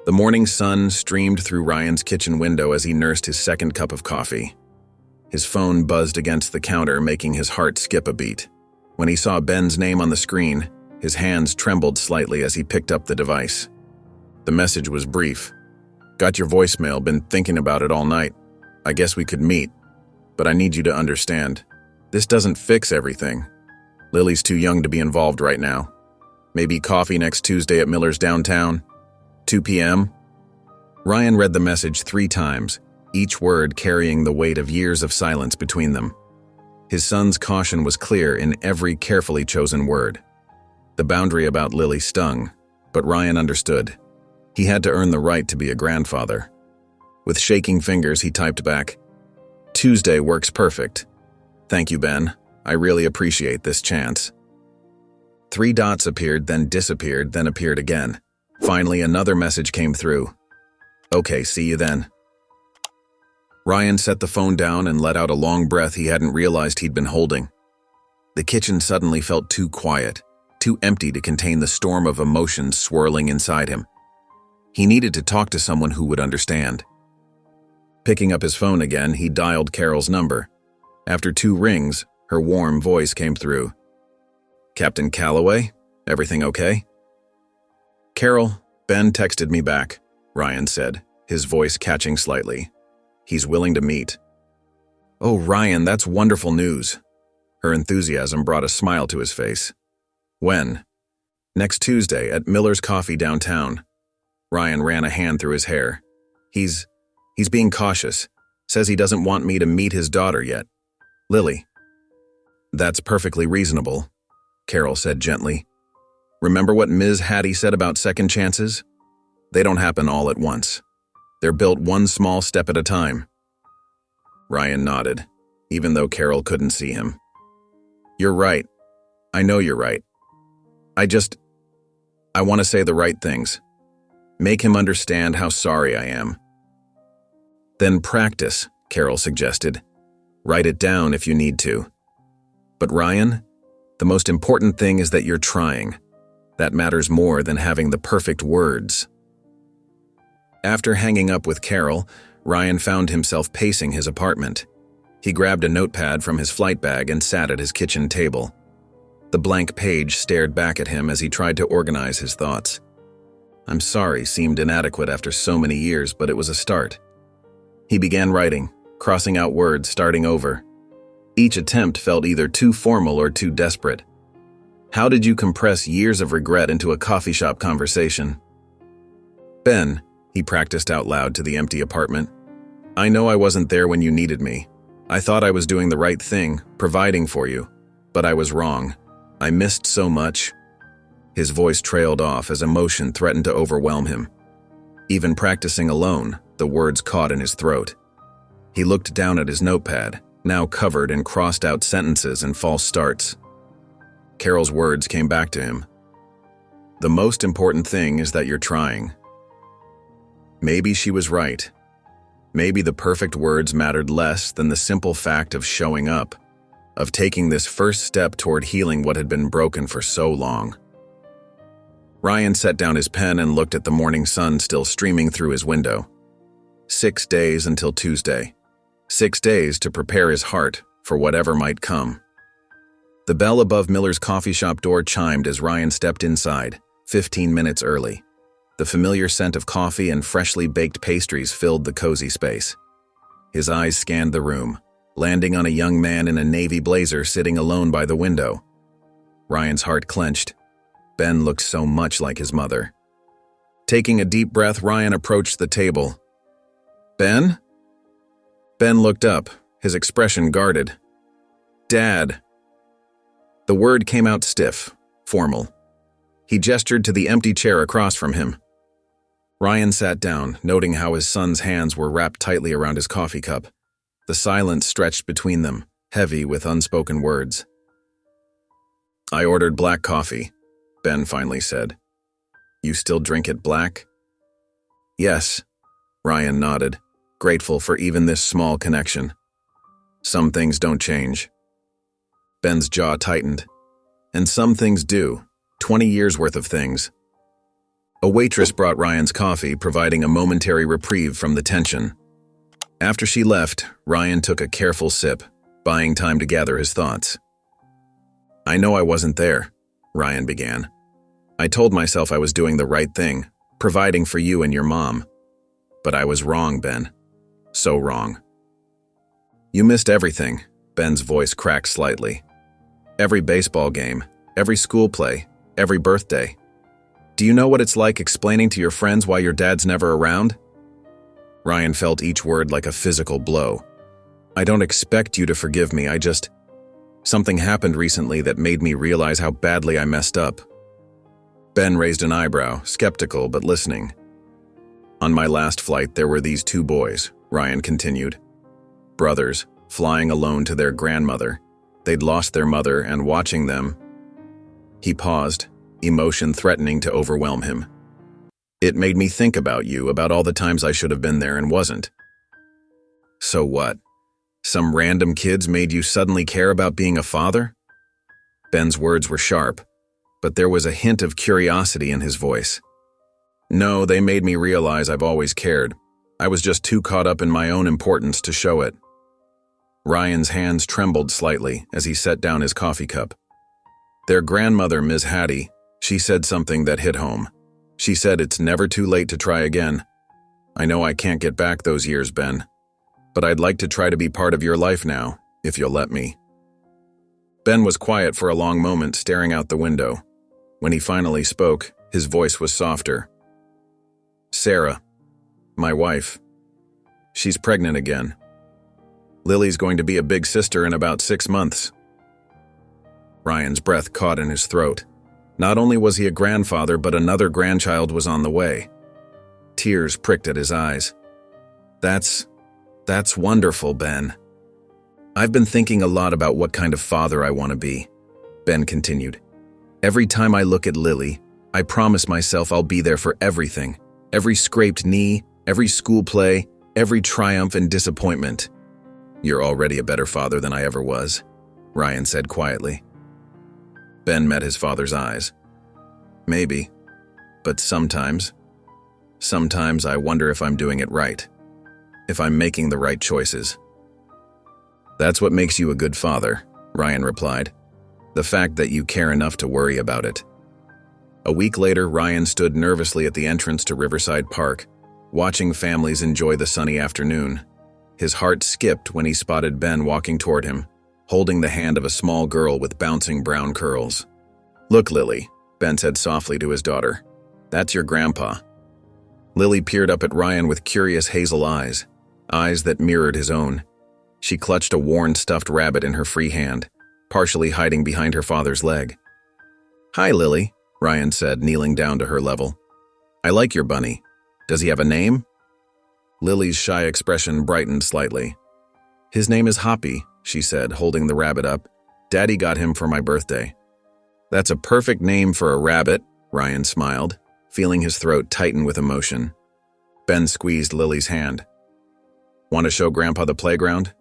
The morning sun streamed through Ryan's kitchen window as he nursed his second cup of coffee. His phone buzzed against the counter, making his heart skip a beat. When he saw Ben's name on the screen, his hands trembled slightly as he picked up the device. The message was brief. Got your voicemail, been thinking about it all night. I guess we could meet, but I need you to understand. This doesn't fix everything. Lily's too young to be involved right now. Maybe coffee next Tuesday at Miller's downtown, 2 p.m. Ryan read the message 3 times, each word carrying the weight of years of silence between them. His son's caution was clear in every carefully chosen word. The boundary about Lily stung, but Ryan understood. He had to earn the right to be a grandfather. With shaking fingers, he typed back, "Tuesday works perfect. Thank you, Ben. I really appreciate this chance." 3 dots appeared, then disappeared, then appeared again. Finally, another message came through. "Okay, see you then." Ryan set the phone down and let out a long breath he hadn't realized he'd been holding. The kitchen suddenly felt too quiet, too empty to contain the storm of emotions swirling inside him. He needed to talk to someone who would understand. Picking up his phone again, he dialed Carol's number. After 2 rings, her warm voice came through. "Captain Calloway, everything okay?" "Carol, Ben texted me back," Ryan said, his voice catching slightly. "He's willing to meet." "Oh, Ryan, that's wonderful news." Her enthusiasm brought a smile to his face. "When?" "Next Tuesday at Miller's Coffee downtown." Ryan ran a hand through his hair. He's being cautious. Says he doesn't want me to meet his daughter yet. Lily." "That's perfectly reasonable," Carol said gently. "Remember what Ms. Hattie said about second chances? They don't happen all at once. They're built one small step at a time." Ryan nodded, even though Carol couldn't see him. "You're right. I know you're right. I want to say the right things. Make him understand how sorry I am." "Then practice," Carol suggested. "Write it down if you need to. But Ryan, the most important thing is that you're trying. That matters more than having the perfect words." After hanging up with Carol, Ryan found himself pacing his apartment. He grabbed a notepad from his flight bag and sat at his kitchen table. The blank page stared back at him as he tried to organize his thoughts. "I'm sorry" seemed inadequate after so many years, but it was a start. He began writing, crossing out words, starting over. Each attempt felt either too formal or too desperate. How did you compress years of regret into a coffee shop conversation? "Ben," he practiced out loud to the empty apartment. "I know I wasn't there when you needed me. I thought I was doing the right thing, providing for you. But I was wrong. I missed so much." His voice trailed off as emotion threatened to overwhelm him. Even practicing alone, the words caught in his throat. He looked down at his notepad, now covered in crossed-out sentences and false starts. Carol's words came back to him. "The most important thing is that you're trying." Maybe she was right. Maybe the perfect words mattered less than the simple fact of showing up, of taking this first step toward healing what had been broken for so long. Ryan set down his pen and looked at the morning sun still streaming through his window. 6 days until Tuesday. 6 days to prepare his heart for whatever might come. The bell above Miller's coffee shop door chimed as Ryan stepped inside, 15 minutes early. The familiar scent of coffee and freshly baked pastries filled the cozy space. His eyes scanned the room, landing on a young man in a navy blazer sitting alone by the window. Ryan's heart clenched. Ben looked so much like his mother. Taking a deep breath, Ryan approached the table. "Ben?" Ben looked up, his expression guarded. "Dad." The word came out stiff, formal. He gestured to the empty chair across from him. Ryan sat down, noting how his son's hands were wrapped tightly around his coffee cup. The silence stretched between them, heavy with unspoken words. "I ordered black coffee," Ben finally said. "You still drink it black?" "Yes," Ryan nodded, grateful for even this small connection. "Some things don't change." Ben's jaw tightened. "And some things do. 20 years worth of things." A waitress brought Ryan's coffee, providing a momentary reprieve from the tension. After she left, Ryan took a careful sip, buying time to gather his thoughts. "I know I wasn't there," Ryan began. "I told myself I was doing the right thing, providing for you and your mom. But I was wrong, Ben. So wrong." "You missed everything," Ben's voice cracked slightly. "Every baseball game, every school play, every birthday. Do you know what it's like explaining to your friends why your dad's never around?" Ryan felt each word like a physical blow. "I don't expect you to forgive me, something happened recently that made me realize how badly I messed up. Ben raised an eyebrow, skeptical but listening. On my last flight, there were these two boys, Ryan continued. Brothers, flying alone to their grandmother. They'd lost their mother, and watching them... He paused, emotion threatening to overwhelm him. It made me think about you, about all the times I should have been there and wasn't. So what? Some random kids made you suddenly care about being a father? Ben's words were sharp, but there was a hint of curiosity in his voice. No, they made me realize I've always cared. I was just too caught up in my own importance to show it. Ryan's hands trembled slightly as he set down his coffee cup. Their grandmother, Ms. Hattie, she said something that hit home. She said it's never too late to try again. I know I can't get back those years, Ben, but I'd like to try to be part of your life now, if you'll let me. Ben was quiet for a long moment, staring out the window. When he finally spoke, his voice was softer. Sarah, my wife, she's pregnant again. Lily's going to be a big sister in about 6 months. Ryan's breath caught in his throat. Not only was he a grandfather, but another grandchild was on the way. Tears pricked at his eyes. That's wonderful, Ben. I've been thinking a lot about what kind of father I want to be, Ben continued. Every time I look at Lily, I promise myself I'll be there for everything. Every scraped knee, every school play, every triumph and disappointment. You're already a better father than I ever was, Ryan said quietly. Ben met his father's eyes. Maybe, but sometimes I wonder if I'm doing it right, if I'm making the right choices. That's what makes you a good father, Ryan replied. The fact that you care enough to worry about it. A week later, Ryan stood nervously at the entrance to Riverside Park, watching families enjoy the sunny afternoon. His heart skipped when he spotted Ben walking toward him, holding the hand of a small girl with bouncing brown curls. Look, Lily, Ben said softly to his daughter. That's your grandpa. Lily peered up at Ryan with curious hazel eyes that mirrored his own. She clutched a worn stuffed rabbit in her free hand, partially hiding behind her father's leg. Hi, Lily, Ryan said, kneeling down to her level. I like your bunny. Does he have a name? Lily's shy expression brightened slightly. His name is Hoppy, she said, holding the rabbit up. Daddy got him for my birthday. That's a perfect name for a rabbit, Ryan smiled, feeling his throat tighten with emotion. Ben squeezed Lily's hand. Want to show Grandpa the playground?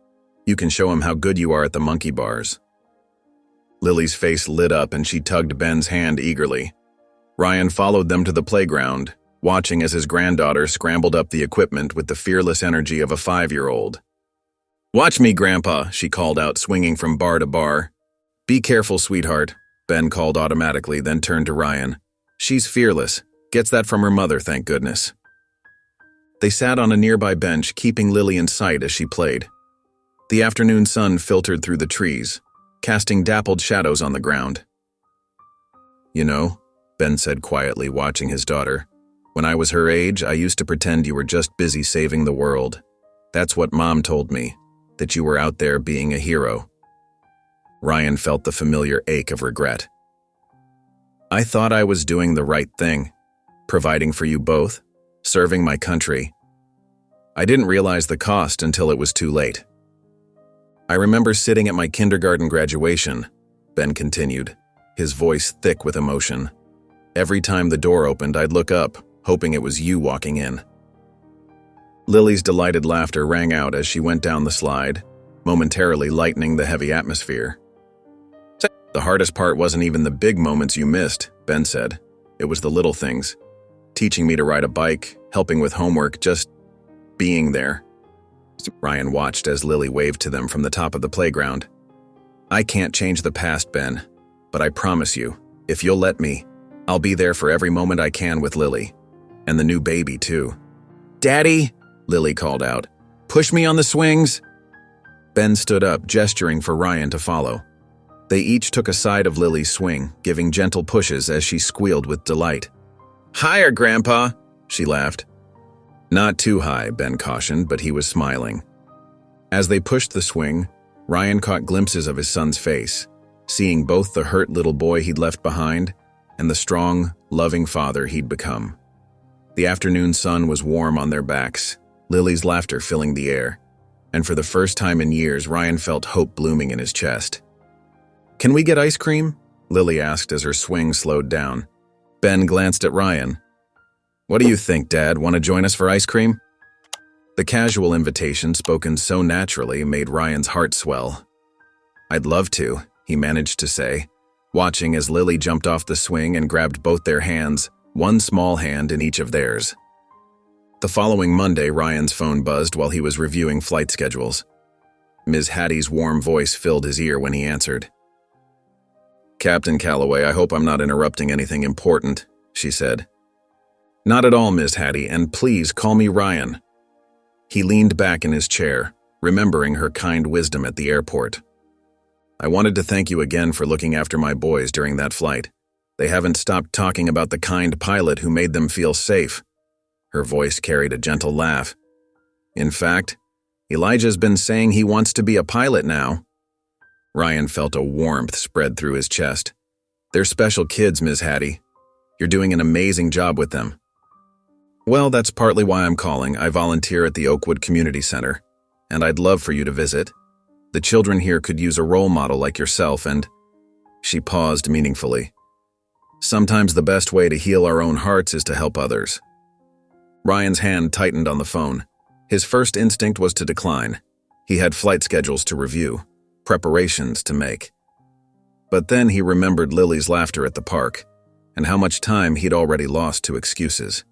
You can show him how good you are at the monkey bars. Lily's face lit up and she tugged Ben's hand eagerly. Ryan followed them to the playground, watching as his granddaughter scrambled up the equipment with the fearless energy of a 5-year-old. Watch me, Grandpa, she called out, swinging from bar to bar. Be careful, sweetheart, Ben called automatically, then turned to Ryan. She's fearless. Gets that from her mother, thank goodness. They sat on a nearby bench, keeping Lily in sight as she played. The afternoon sun filtered through the trees, casting dappled shadows on the ground. You know, Ben said quietly, watching his daughter, when I was her age, I used to pretend you were just busy saving the world. That's what Mom told me, that you were out there being a hero. Ryan felt the familiar ache of regret. I thought I was doing the right thing, providing for you both, serving my country. I didn't realize the cost until it was too late. I remember sitting at my kindergarten graduation, Ben continued, his voice thick with emotion. Every time the door opened, I'd look up, hoping it was you walking in. Lily's delighted laughter rang out as she went down the slide, momentarily lightening the heavy atmosphere. The hardest part wasn't even the big moments you missed, Ben said. It was the little things. Teaching me to ride a bike, helping with homework, just being there. Ryan watched as Lily waved to them from the top of the playground. I can't change the past, Ben, but I promise you, if you'll let me, I'll be there for every moment I can with Lily. And the new baby, too. Daddy, Lily called out. Push me on the swings. Ben stood up, gesturing for Ryan to follow. They each took a side of Lily's swing, giving gentle pushes as she squealed with delight. Higher, Grandpa, she laughed. Not too high, Ben cautioned, but he was smiling. As they pushed the swing, Ryan caught glimpses of his son's face, seeing both the hurt little boy he'd left behind and the strong, loving father he'd become. The afternoon sun was warm on their backs, Lily's laughter filling the air, and for the first time in years, Ryan felt hope blooming in his chest. "Can we get ice cream?" Lily asked as her swing slowed down. Ben glanced at Ryan. "What do you think, Dad? Want to join us for ice cream?" The casual invitation, spoken so naturally, made Ryan's heart swell. "I'd love to," he managed to say, watching as Lily jumped off the swing and grabbed both their hands, one small hand in each of theirs. The following Monday, Ryan's phone buzzed while he was reviewing flight schedules. Ms. Hattie's warm voice filled his ear when he answered. "Captain Calloway, I hope I'm not interrupting anything important," she said. "Not at all, Ms. Hattie, and please call me Ryan." He leaned back in his chair, remembering her kind wisdom at the airport. "I wanted to thank you again for looking after my boys during that flight. They haven't stopped talking about the kind pilot who made them feel safe." Her voice carried a gentle laugh. "In fact, Elijah's been saying he wants to be a pilot now." Ryan felt a warmth spread through his chest. "They're special kids, Ms. Hattie. You're doing an amazing job with them." "Well, that's partly why I'm calling. I volunteer at the Oakwood Community Center, and I'd love for you to visit. The children here could use a role model like yourself and—" She paused meaningfully. "Sometimes the best way to heal our own hearts is to help others." Ryan's hand tightened on the phone. His first instinct was to decline. He had flight schedules to review, preparations to make. But then he remembered Lily's laughter at the park, and how much time he'd already lost to excuses.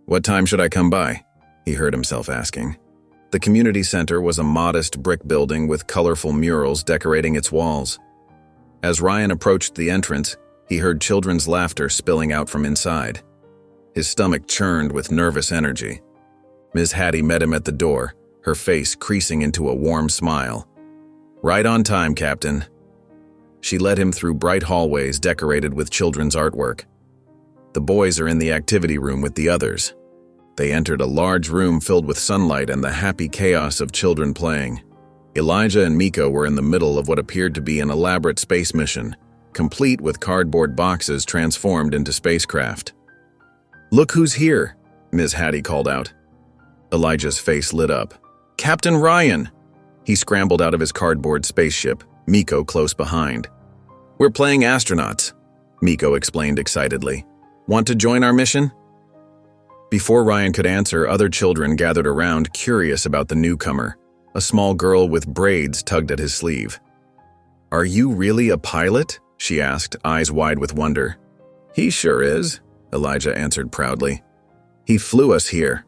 "What time should I come by?" he heard himself asking. The community center was a modest brick building with colorful murals decorating its walls. As Ryan approached the entrance, he heard children's laughter spilling out from inside. His stomach churned with nervous energy. Ms. Hattie met him at the door, her face creasing into a warm smile. "Right on time, Captain." She led him through bright hallways decorated with children's artwork. "The boys are in the activity room with the others." They entered a large room filled with sunlight and the happy chaos of children playing. Elijah and Miko were in the middle of what appeared to be an elaborate space mission, complete with cardboard boxes transformed into spacecraft. "Look who's here," Ms. Hattie called out. Elijah's face lit up. "Captain Ryan!" He scrambled out of his cardboard spaceship, Miko close behind. "We're playing astronauts," Miko explained excitedly. "Want to join our mission?" Before Ryan could answer, other children gathered around, curious about the newcomer. A small girl with braids tugged at his sleeve. "Are you really a pilot?" she asked, eyes wide with wonder. "He sure is," Elijah answered proudly. "He flew us here."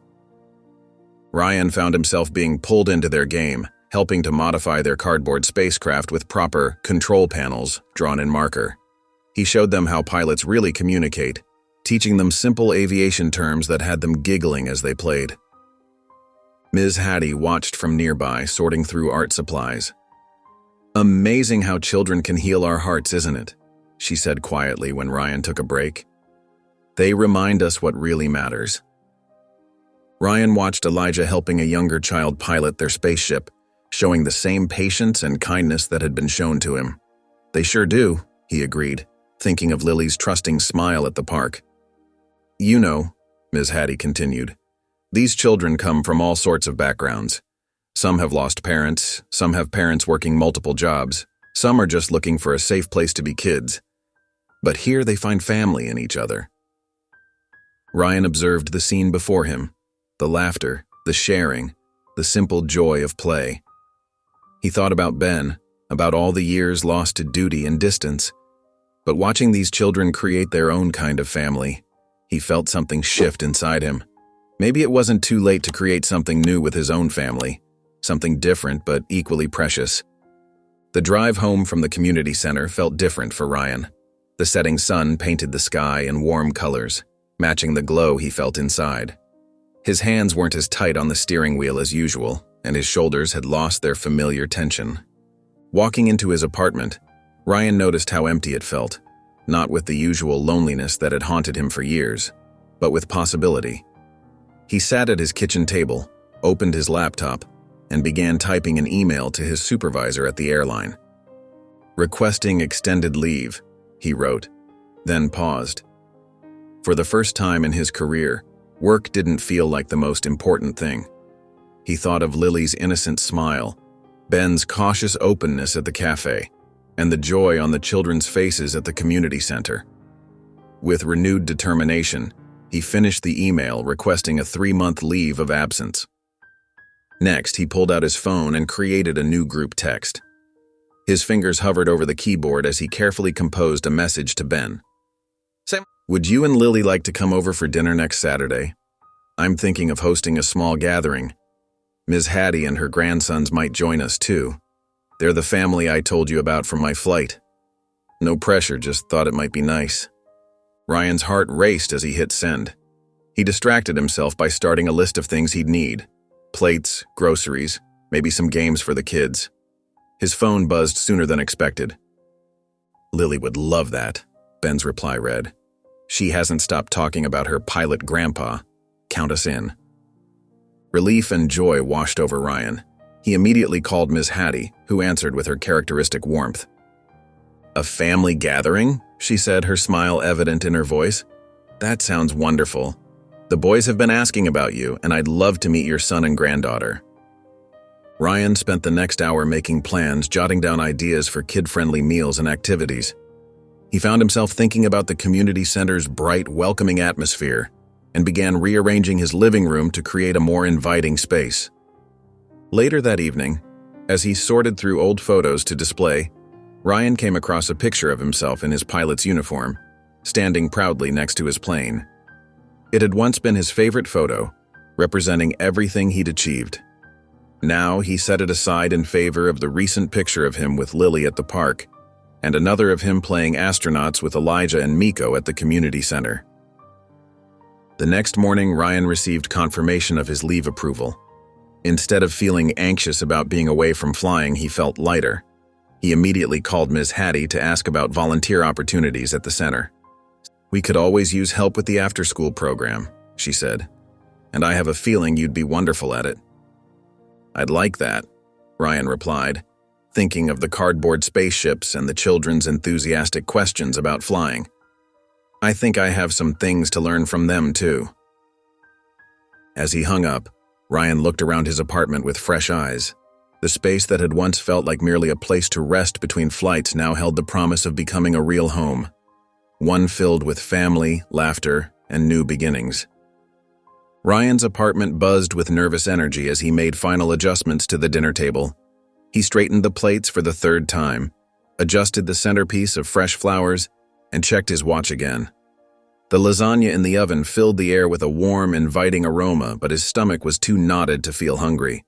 Ryan found himself being pulled into their game, helping to modify their cardboard spacecraft with proper control panels drawn in marker. He showed them how pilots really communicate, teaching them simple aviation terms that had them giggling as they played. Ms. Hattie watched from nearby, sorting through art supplies. "Amazing how children can heal our hearts, isn't it?" she said quietly when Ryan took a break. "They remind us what really matters." Ryan watched Elijah helping a younger child pilot their spaceship, showing the same patience and kindness that had been shown to him. "They sure do," he agreed, thinking of Lily's trusting smile at the park. "You know," Ms. Hattie continued, "these children come from all sorts of backgrounds. Some have lost parents, some have parents working multiple jobs, some are just looking for a safe place to be kids. But here they find family in each other." Ryan observed the scene before him, the laughter, the sharing, the simple joy of play. He thought about Ben, about all the years lost to duty and distance. But watching these children create their own kind of family, he felt something shift inside him. Maybe it wasn't too late to create something new with his own family, something different but equally precious. The drive home from the community center felt different for Ryan. The setting sun painted the sky in warm colors, matching the glow he felt inside. His hands weren't as tight on the steering wheel as usual, and his shoulders had lost their familiar tension. Walking into his apartment, Ryan noticed how empty it felt, not with the usual loneliness that had haunted him for years, but with possibility. He sat at his kitchen table, opened his laptop, and began typing an email to his supervisor at the airline. "Requesting extended leave," he wrote. then paused. For the first time in his career, work didn't feel like the most important thing. He thought of Lily's innocent smile, Ben's cautious openness at the cafe, and the joy on the children's faces at the community center. With renewed determination, he finished the email requesting a 3-month leave of absence. Next, he pulled out his phone and created a new group text. His fingers hovered over the keyboard as he carefully composed a message to Ben. Sam, would you and Lily like to come over for dinner next Saturday? I'm thinking of hosting a small gathering. Ms. Hattie and her grandsons might join us too. They're the family I told you about from my flight. No pressure, just thought it might be nice. Ryan's heart raced as he hit send. He distracted himself by starting a list of things he'd need. Plates, groceries, maybe some games for the kids. His phone buzzed sooner than expected. Lily would love that, Ben's reply read. She hasn't stopped talking about her pilot grandpa. Count us in. Relief and joy washed over Ryan. He immediately called Ms. Hattie, who answered with her characteristic warmth. A family gathering? She said, her smile evident in her voice. That sounds wonderful. The boys have been asking about you, and I'd love to meet your son and granddaughter. Ryan spent the next hour making plans, jotting down ideas for kid-friendly meals and activities. He found himself thinking about the community center's bright, welcoming atmosphere and began rearranging his living room to create a more inviting space. Later that evening, as he sorted through old photos to display, Ryan came across a picture of himself in his pilot's uniform, standing proudly next to his plane. It had once been his favorite photo, representing everything he'd achieved. Now he set it aside in favor of the recent picture of him with Lily at the park, and another of him playing astronauts with Elijah and Miko at the community center. The next morning, Ryan received confirmation of his leave approval. Instead of feeling anxious about being away from flying, he felt lighter. He immediately called Ms. Hattie to ask about volunteer opportunities at the center. We could always use help with the after-school program, she said, and I have a feeling you'd be wonderful at it. I'd like that, Ryan replied, thinking of the cardboard spaceships and the children's enthusiastic questions about flying. I think I have some things to learn from them too. As he hung up, Ryan looked around his apartment with fresh eyes. The space that had once felt like merely a place to rest between flights now held the promise of becoming a real home, one filled with family, laughter, and new beginnings. Ryan's apartment buzzed with nervous energy as he made final adjustments to the dinner table. He straightened the plates for the 3rd time, adjusted the centerpiece of fresh flowers, and checked his watch again. The lasagna in the oven filled the air with a warm, inviting aroma, but his stomach was too knotted to feel hungry.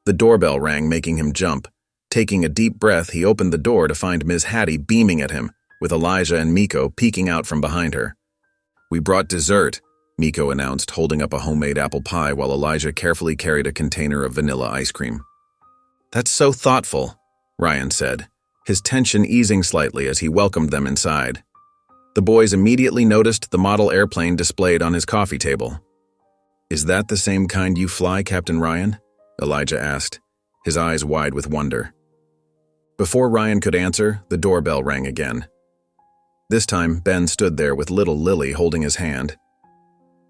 The doorbell rang, making him jump. Taking a deep breath, he opened the door to find Ms. Hattie beaming at him, with Elijah and Miko peeking out from behind her. We brought dessert, Miko announced, holding up a homemade apple pie while Elijah carefully carried a container of vanilla ice cream. That's so thoughtful, Ryan said, his tension easing slightly as he welcomed them inside. The boys immediately noticed the model airplane displayed on his coffee table. Is that the same kind you fly, Captain Ryan? Elijah asked, his eyes wide with wonder. Before Ryan could answer, the doorbell rang again. This time, Ben stood there with little Lily holding his hand.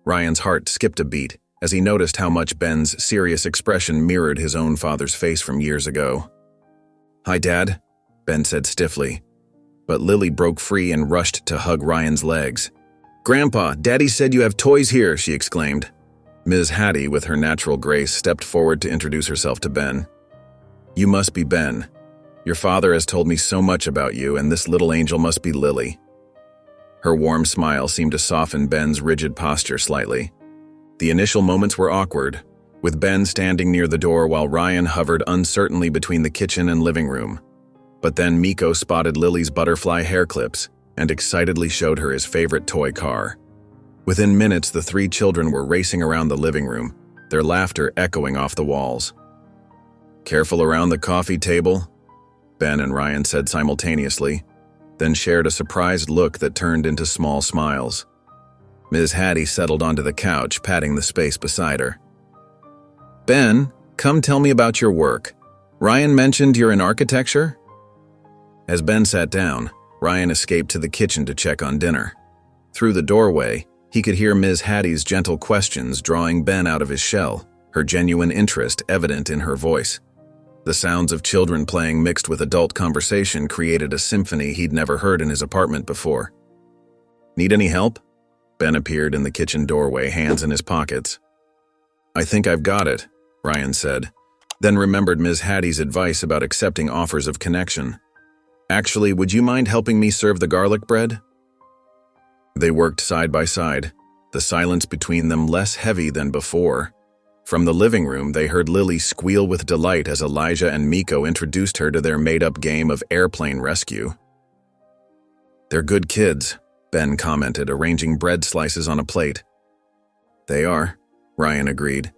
Ryan's heart skipped a beat as he noticed how much Ben's serious expression mirrored his own father's face from years ago. Hi, Dad, Ben said stiffly, but Lily broke free and rushed to hug Ryan's legs. Grandpa, Daddy said you have toys here, she exclaimed. Ms. Hattie, with her natural grace, stepped forward to introduce herself to Ben. You must be Ben. Your father has told me so much about you, and this little angel must be Lily. Her warm smile seemed to soften Ben's rigid posture slightly. The initial moments were awkward, with Ben standing near the door while Ryan hovered uncertainly between the kitchen and living room. But then Miko spotted Lily's butterfly hair clips and excitedly showed her his favorite toy car. Within minutes, the 3 children were racing around the living room, their laughter echoing off the walls. Careful around the coffee table, Ben and Ryan said simultaneously, then shared a surprised look that turned into small smiles. Ms. Hattie settled onto the couch, patting the space beside her. Ben, come tell me about your work. Ryan mentioned you're in architecture? As Ben sat down, Ryan escaped to the kitchen to check on dinner. Through the doorway, he could hear Ms. Hattie's gentle questions drawing Ben out of his shell, her genuine interest evident in her voice. The sounds of children playing mixed with adult conversation created a symphony he'd never heard in his apartment before. "Need any help?" Ben appeared in the kitchen doorway, hands in his pockets. "I think I've got it," Ryan said, then remembered Ms. Hattie's advice about accepting offers of connection. "Actually, would you mind helping me serve the garlic bread?" They worked side by side, the silence between them less heavy than before. From the living room, they heard Lily squeal with delight as Elijah and Miko introduced her to their made-up game of airplane rescue. "They're good kids," Ben commented, arranging bread slices on a plate. "They are," Ryan agreed.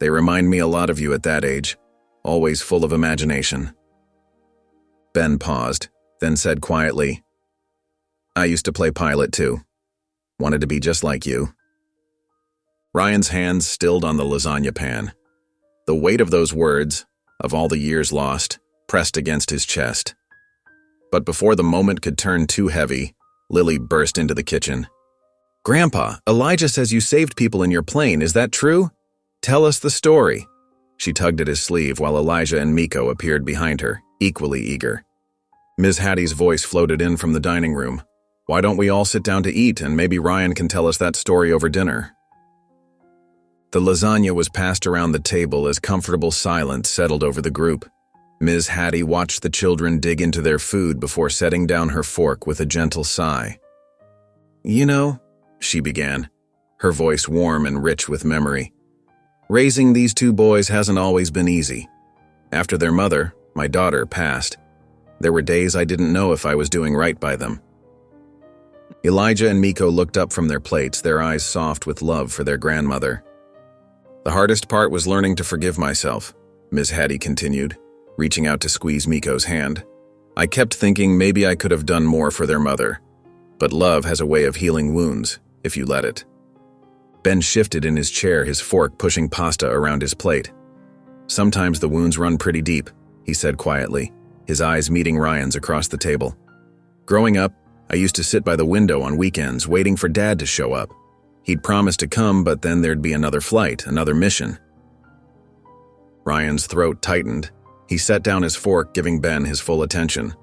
"They remind me a lot of you at that age, always full of imagination." Ben paused, then said quietly, "I used to play pilot too. Wanted to be just like you." Ryan's hands stilled on the lasagna pan. The weight of those words, of all the years lost, pressed against his chest. But before the moment could turn too heavy, Lily burst into the kitchen. "Grandpa, Elijah says you saved people in your plane, is that true? Tell us the story." She tugged at his sleeve while Elijah and Miko appeared behind her, equally eager. Ms. Hattie's voice floated in from the dining room. "Why don't we all sit down to eat and maybe Ryan can tell us that story over dinner?" The lasagna was passed around the table as comfortable silence settled over the group. Ms. Hattie watched the children dig into their food before setting down her fork with a gentle sigh. "You know," she began, her voice warm and rich with memory, "raising these two boys hasn't always been easy. After their mother, my daughter, passed, there were days I didn't know if I was doing right by them." Elijah and Miko looked up from their plates, their eyes soft with love for their grandmother. "The hardest part was learning to forgive myself," Ms. Hattie continued, reaching out to squeeze Miko's hand. "I kept thinking maybe I could have done more for their mother. But love has a way of healing wounds, if you let it." Ben shifted in his chair, his fork pushing pasta around his plate. "Sometimes the wounds run pretty deep," he said quietly, his eyes meeting Ryan's across the table. "Growing up, I used to sit by the window on weekends waiting for Dad to show up. He'd promise to come, but then there'd be another flight, another mission." Ryan's throat tightened. He set down his fork, giving Ben his full attention.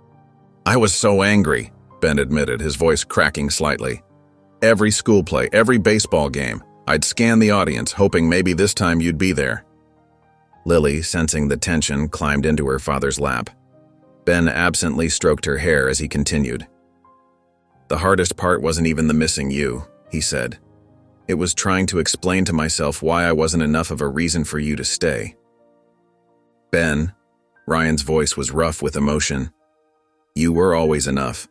"I was so angry," Ben admitted, his voice cracking slightly. "Every school play, every baseball game, I'd scan the audience, hoping maybe this time you'd be there." Lily, sensing the tension, climbed into her father's lap. Ben absently stroked her hair as he continued. "The hardest part wasn't even the missing you," he said. "It was trying to explain to myself why I wasn't enough of a reason for you to stay." "Ben," Ryan's voice was rough with emotion, "you were always enough.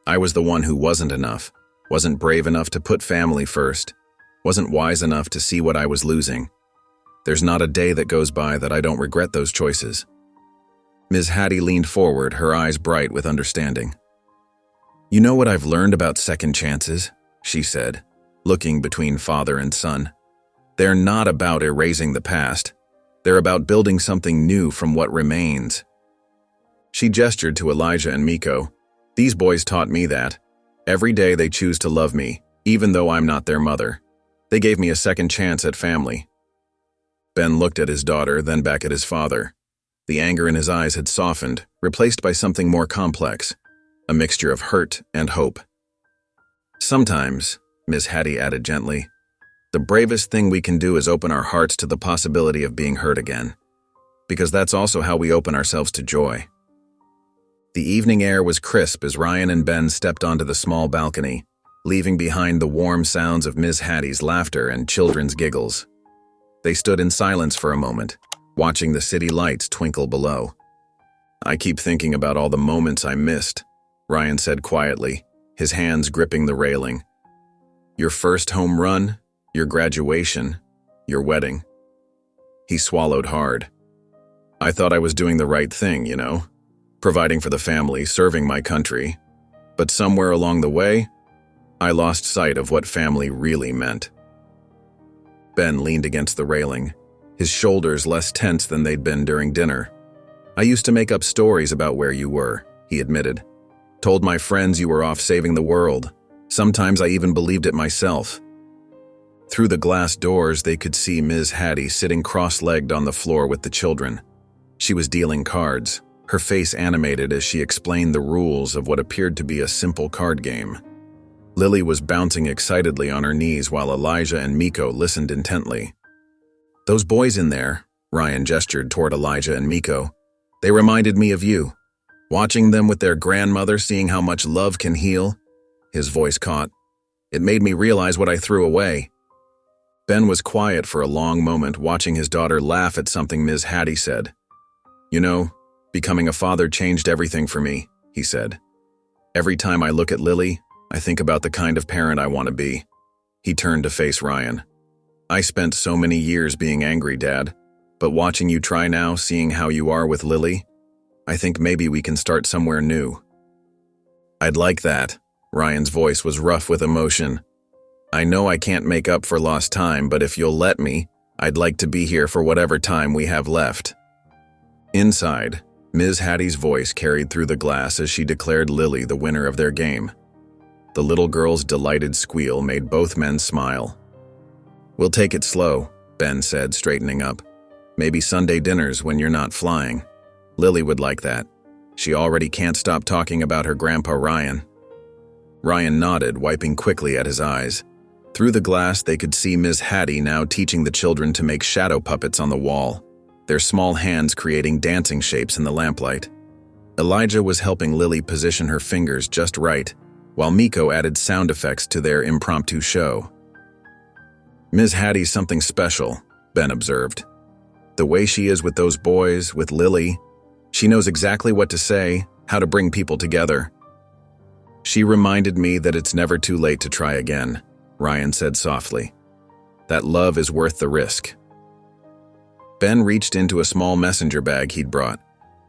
I was the one who wasn't enough, wasn't brave enough to put family first, wasn't wise enough to see what I was losing. There's not a day that goes by that I don't regret those choices." Ms. Hattie leaned forward, her eyes bright with understanding. "You know what I've learned about second chances?" she said, looking between father and son. "They're not about erasing the past. They're about building something new from what remains." She gestured to Elijah and Miko. "These boys taught me that. Every day they choose to love me, even though I'm not their mother. They gave me a second chance at family." Ben looked at his daughter, then back at his father. The anger in his eyes had softened, replaced by something more complex, a mixture of hurt and hope. "Sometimes," Ms. Hattie added gently, "the bravest thing we can do is open our hearts to the possibility of being hurt again, because that's also how we open ourselves to joy." The evening air was crisp as Ryan and Ben stepped onto the small balcony, leaving behind the warm sounds of Ms. Hattie's laughter and children's giggles. They stood in silence for a moment, watching the city lights twinkle below. "I keep thinking about all the moments I missed," Ryan said quietly, his hands gripping the railing. "Your first home run, your graduation, your wedding." He swallowed hard. "I thought I was doing the right thing, you know, providing for the family, serving my country. But somewhere along the way, I lost sight of what family really meant." Ben leaned against the railing, his shoulders less tense than they'd been during dinner. "I used to make up stories about where you were," he admitted. Told my friends you were off saving the world. Sometimes I even believed it myself. Through the glass doors, they could see Ms. Hattie sitting cross-legged on the floor with the children. She was dealing cards, her face animated as she explained the rules of what appeared to be a simple card game. Lily was bouncing excitedly on her knees while Elijah and Miko listened intently. "Those boys in there," Ryan gestured toward Elijah and Miko, "they reminded me of you. Watching them with their grandmother, seeing how much love can heal." His voice caught. "It made me realize what I threw away." Ben was quiet for a long moment, watching his daughter laugh at something Ms. Hattie said. "You know, becoming a father changed everything for me," he said. "Every time I look at Lily, I think about the kind of parent I want to be." He turned to face Ryan. "I spent so many years being angry, Dad, but watching you try now, seeing how you are with Lily, I think maybe we can start somewhere new." "I'd like that." Ryan's voice was rough with emotion. "I know I can't make up for lost time, but if you'll let me, I'd like to be here for whatever time we have left." Inside, Ms. Hattie's voice carried through the glass as she declared Lily the winner of their game. The little girl's delighted squeal made both men smile. "We'll take it slow," Ben said, straightening up. "Maybe Sunday dinners when you're not flying. Lily would like that. She already can't stop talking about her grandpa Ryan." Ryan nodded, wiping quickly at his eyes. Through the glass, they could see Ms. Hattie now teaching the children to make shadow puppets on the wall, their small hands creating dancing shapes in the lamplight. Elijah was helping Lily position her fingers just right, while Miko added sound effects to their impromptu show. "Ms. Hattie's something special," Ben observed. "The way she is with those boys, with Lily, she knows exactly what to say, how to bring people together." "She reminded me that it's never too late to try again," Ryan said softly. "That love is worth the risk." Ben reached into a small messenger bag he'd brought,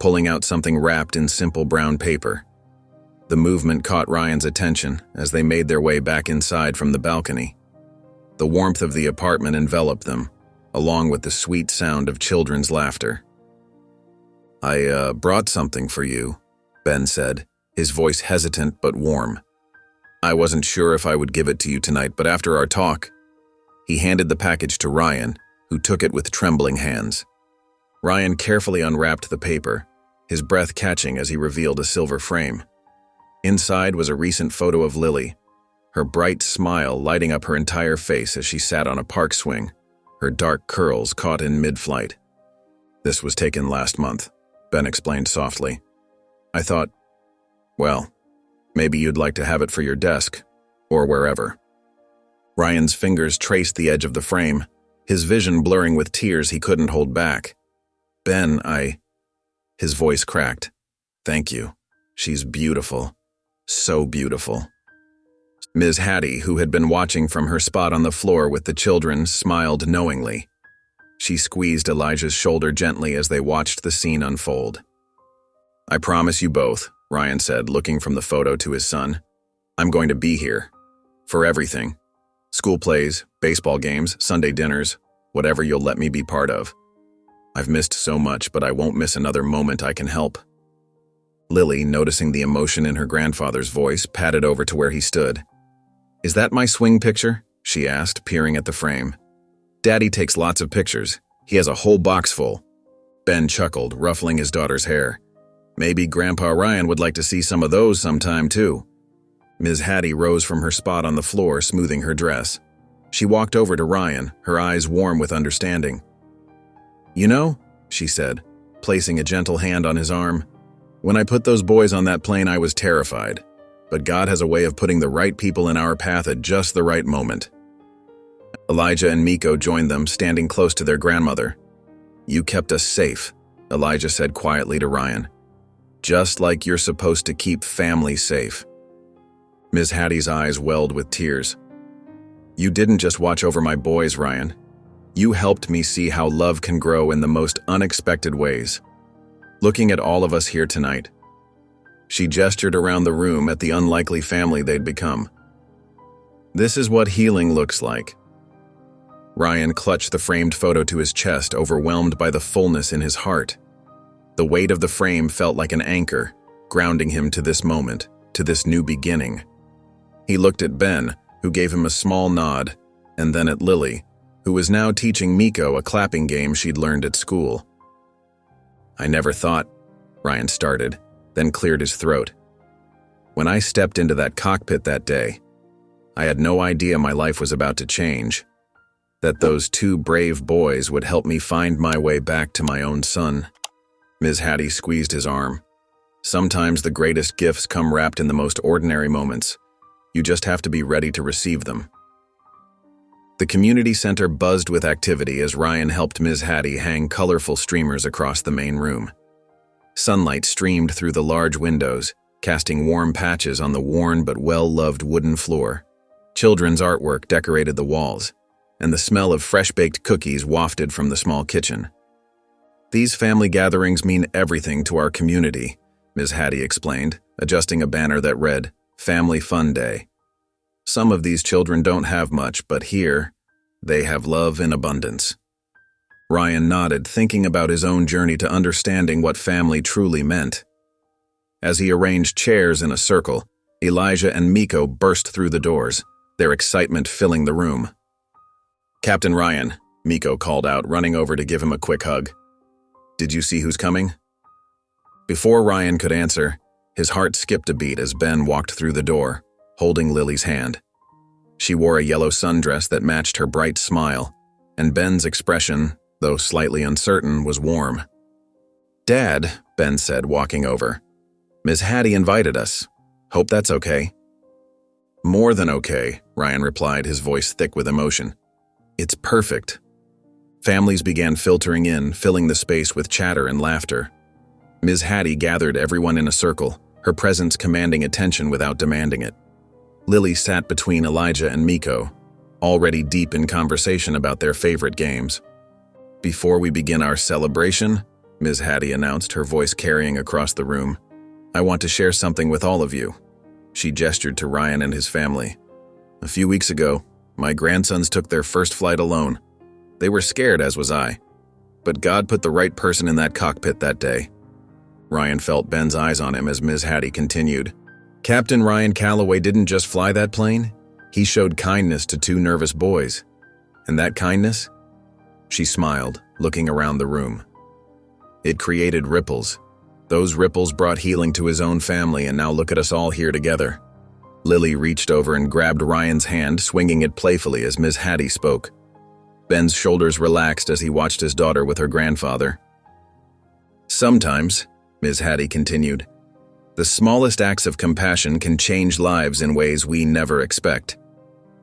pulling out something wrapped in simple brown paper. The movement caught Ryan's attention as they made their way back inside from the balcony. The warmth of the apartment enveloped them, along with the sweet sound of children's laughter. "I brought something for you," Ben said, his voice hesitant but warm. "I wasn't sure if I would give it to you tonight, but after our talk..." He handed the package to Ryan, who took it with trembling hands. Ryan carefully unwrapped the paper, his breath catching as he revealed a silver frame. Inside was a recent photo of Lily, her bright smile lighting up her entire face as she sat on a park swing, her dark curls caught in mid-flight. "This was taken last month," Ben explained softly. "I thought, well, maybe you'd like to have it for your desk, or wherever." Ryan's fingers traced the edge of the frame, his vision blurring with tears he couldn't hold back. "Ben, His voice cracked. "Thank you. She's beautiful. So beautiful." Ms. Hattie, who had been watching from her spot on the floor with the children, smiled knowingly. She squeezed Elijah's shoulder gently as they watched the scene unfold. "I promise you both," Ryan said, looking from the photo to his son, "I'm going to be here. For everything. School plays, baseball games, Sunday dinners, whatever you'll let me be part of. I've missed so much, but I won't miss another moment I can help." Lily, noticing the emotion in her grandfather's voice, padded over to where he stood. "Is that my swing picture?" she asked, peering at the frame. "Daddy takes lots of pictures. He has a whole box full." Ben chuckled, ruffling his daughter's hair. "Maybe Grandpa Ryan would like to see some of those sometime, too." Ms. Hattie rose from her spot on the floor, smoothing her dress. She walked over to Ryan, her eyes warm with understanding. "You know," she said, placing a gentle hand on his arm, "when I put those boys on that plane, I was terrified. But God has a way of putting the right people in our path at just the right moment." Elijah and Miko joined them, standing close to their grandmother. "You kept us safe," Elijah said quietly to Ryan. "Just like you're supposed to keep family safe." Ms. Hattie's eyes welled with tears. "You didn't just watch over my boys, Ryan. You helped me see how love can grow in the most unexpected ways. Looking at all of us here tonight." She gestured around the room at the unlikely family they'd become. "This is what healing looks like." Ryan clutched the framed photo to his chest, overwhelmed by the fullness in his heart. The weight of the frame felt like an anchor, grounding him to this moment. to this new beginning. He looked at Ben, who gave him a small nod, and then at Lily, who was now teaching Miko a clapping game she'd learned at school. "I never thought," Ryan started, then cleared his throat. "When I stepped into that cockpit that day, I had no idea my life was about to change, that those two brave boys would help me find my way back to my own son." Ms. Hattie squeezed his arm. "Sometimes the greatest gifts come wrapped in the most ordinary moments. You just have to be ready to receive them." The community center buzzed with activity as Ryan helped Ms. Hattie hang colorful streamers across the main room. Sunlight streamed through the large windows, casting warm patches on the worn but well-loved wooden floor. Children's artwork decorated the walls, and the smell of fresh-baked cookies wafted from the small kitchen. "These family gatherings mean everything to our community," Ms. Hattie explained, adjusting a banner that read, "Family Fun Day." "Some of these children don't have much, but here, they have love in abundance." Ryan nodded, thinking about his own journey to understanding what family truly meant. As he arranged chairs in a circle, Elijah and Miko burst through the doors, their excitement filling the room. "Captain Ryan," Miko called out, running over to give him a quick hug. "Did you see who's coming?" Before Ryan could answer, his heart skipped a beat as Ben walked through the door, holding Lily's hand. She wore a yellow sundress that matched her bright smile, and Ben's expression, though slightly uncertain, was warm. "Dad," Ben said, walking over. "Ms. Hattie invited us. Hope that's okay." "More than okay," Ryan replied, his voice thick with emotion. "It's perfect." Families began filtering in, filling the space with chatter and laughter. Ms. Hattie gathered everyone in a circle, her presence commanding attention without demanding it. Lily sat between Elijah and Miko, already deep in conversation about their favorite games. "Before we begin our celebration," Ms. Hattie announced, her voice carrying across the room, "I want to share something with all of you." She gestured to Ryan and his family. "A few weeks ago, my grandsons took their first flight alone. They were scared, as was I. But God put the right person in that cockpit that day." Ryan felt Ben's eyes on him as Ms. Hattie continued. "Captain Ryan Calloway didn't just fly that plane, he showed kindness to two nervous boys. And that kindness?" She smiled, looking around the room. "It created ripples. Those ripples brought healing to his own family, and now look at us all here together." Lily reached over and grabbed Ryan's hand, swinging it playfully as Ms. Hattie spoke. Ben's shoulders relaxed as he watched his daughter with her grandfather. "Sometimes," Ms. Hattie continued, "the smallest acts of compassion can change lives in ways we never expect.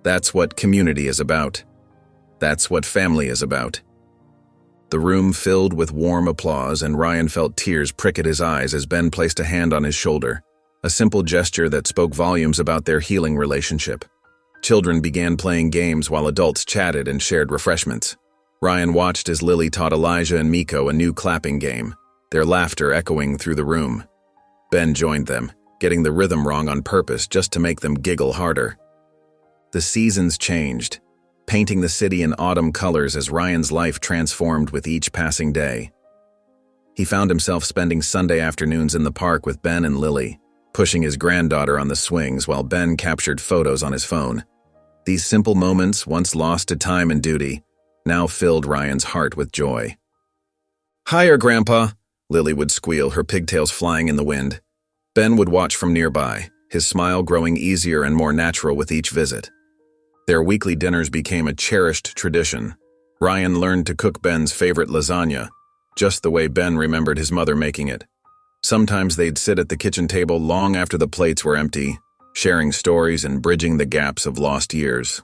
That's what community is about. That's what family is about." The room filled with warm applause, and Ryan felt tears prick at his eyes as Ben placed a hand on his shoulder, a simple gesture that spoke volumes about their healing relationship. Children began playing games while adults chatted and shared refreshments. Ryan watched as Lily taught Elijah and Miko a new clapping game, their laughter echoing through the room. Ben joined them, getting the rhythm wrong on purpose just to make them giggle harder. The seasons changed, painting the city in autumn colors as Ryan's life transformed with each passing day. He found himself spending Sunday afternoons in the park with Ben and Lily, pushing his granddaughter on the swings while Ben captured photos on his phone. These simple moments, once lost to time and duty, now filled Ryan's heart with joy. "Hiya, Grandpa," Lily would squeal, her pigtails flying in the wind. Ben would watch from nearby, his smile growing easier and more natural with each visit. Their weekly dinners became a cherished tradition. Ryan learned to cook Ben's favorite lasagna, just the way Ben remembered his mother making it. Sometimes they'd sit at the kitchen table long after the plates were empty, sharing stories and bridging the gaps of lost years.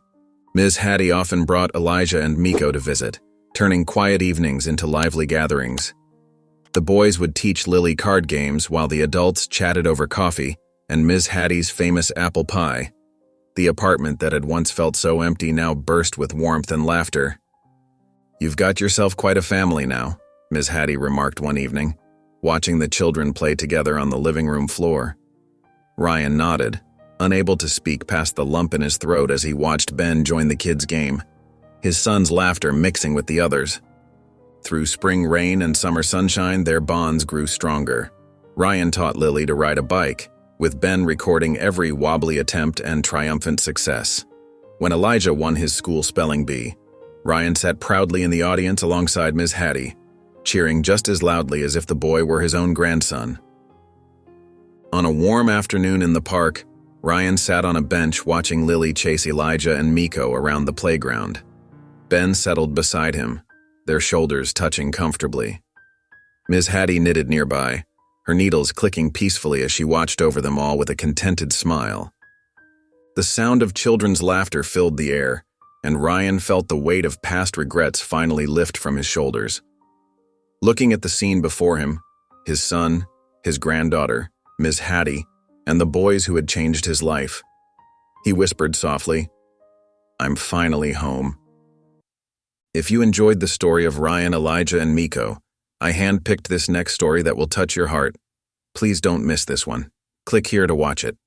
Ms. Hattie often brought Elijah and Miko to visit, turning quiet evenings into lively gatherings. The boys would teach Lily card games while the adults chatted over coffee and Ms. Hattie's famous apple pie. The apartment that had once felt so empty now burst with warmth and laughter. "You've got yourself quite a family now," Ms. Hattie remarked one evening, watching the children play together on the living room floor. Ryan nodded, unable to speak past the lump in his throat as he watched Ben join the kids' game, his son's laughter mixing with the others. Through spring rain and summer sunshine, their bonds grew stronger. Ryan taught Lily to ride a bike, with Ben recording every wobbly attempt and triumphant success. When Elijah won his school spelling bee, Ryan sat proudly in the audience alongside Ms. Hattie, cheering just as loudly as if the boy were his own grandson. On a warm afternoon in the park, Ryan sat on a bench watching Lily chase Elijah and Miko around the playground. Ben settled beside him, their shoulders touching comfortably. Ms. Hattie knitted nearby, her needles clicking peacefully as she watched over them all with a contented smile. The sound of children's laughter filled the air, and Ryan felt the weight of past regrets finally lift from his shoulders. Looking at the scene before him, his son, his granddaughter, Ms. Hattie, and the boys who had changed his life, he whispered softly, "I'm finally home." If you enjoyed the story of Ryan, Elijah, and Miko, I handpicked this next story that will touch your heart. Please don't miss this one. Click here to watch it.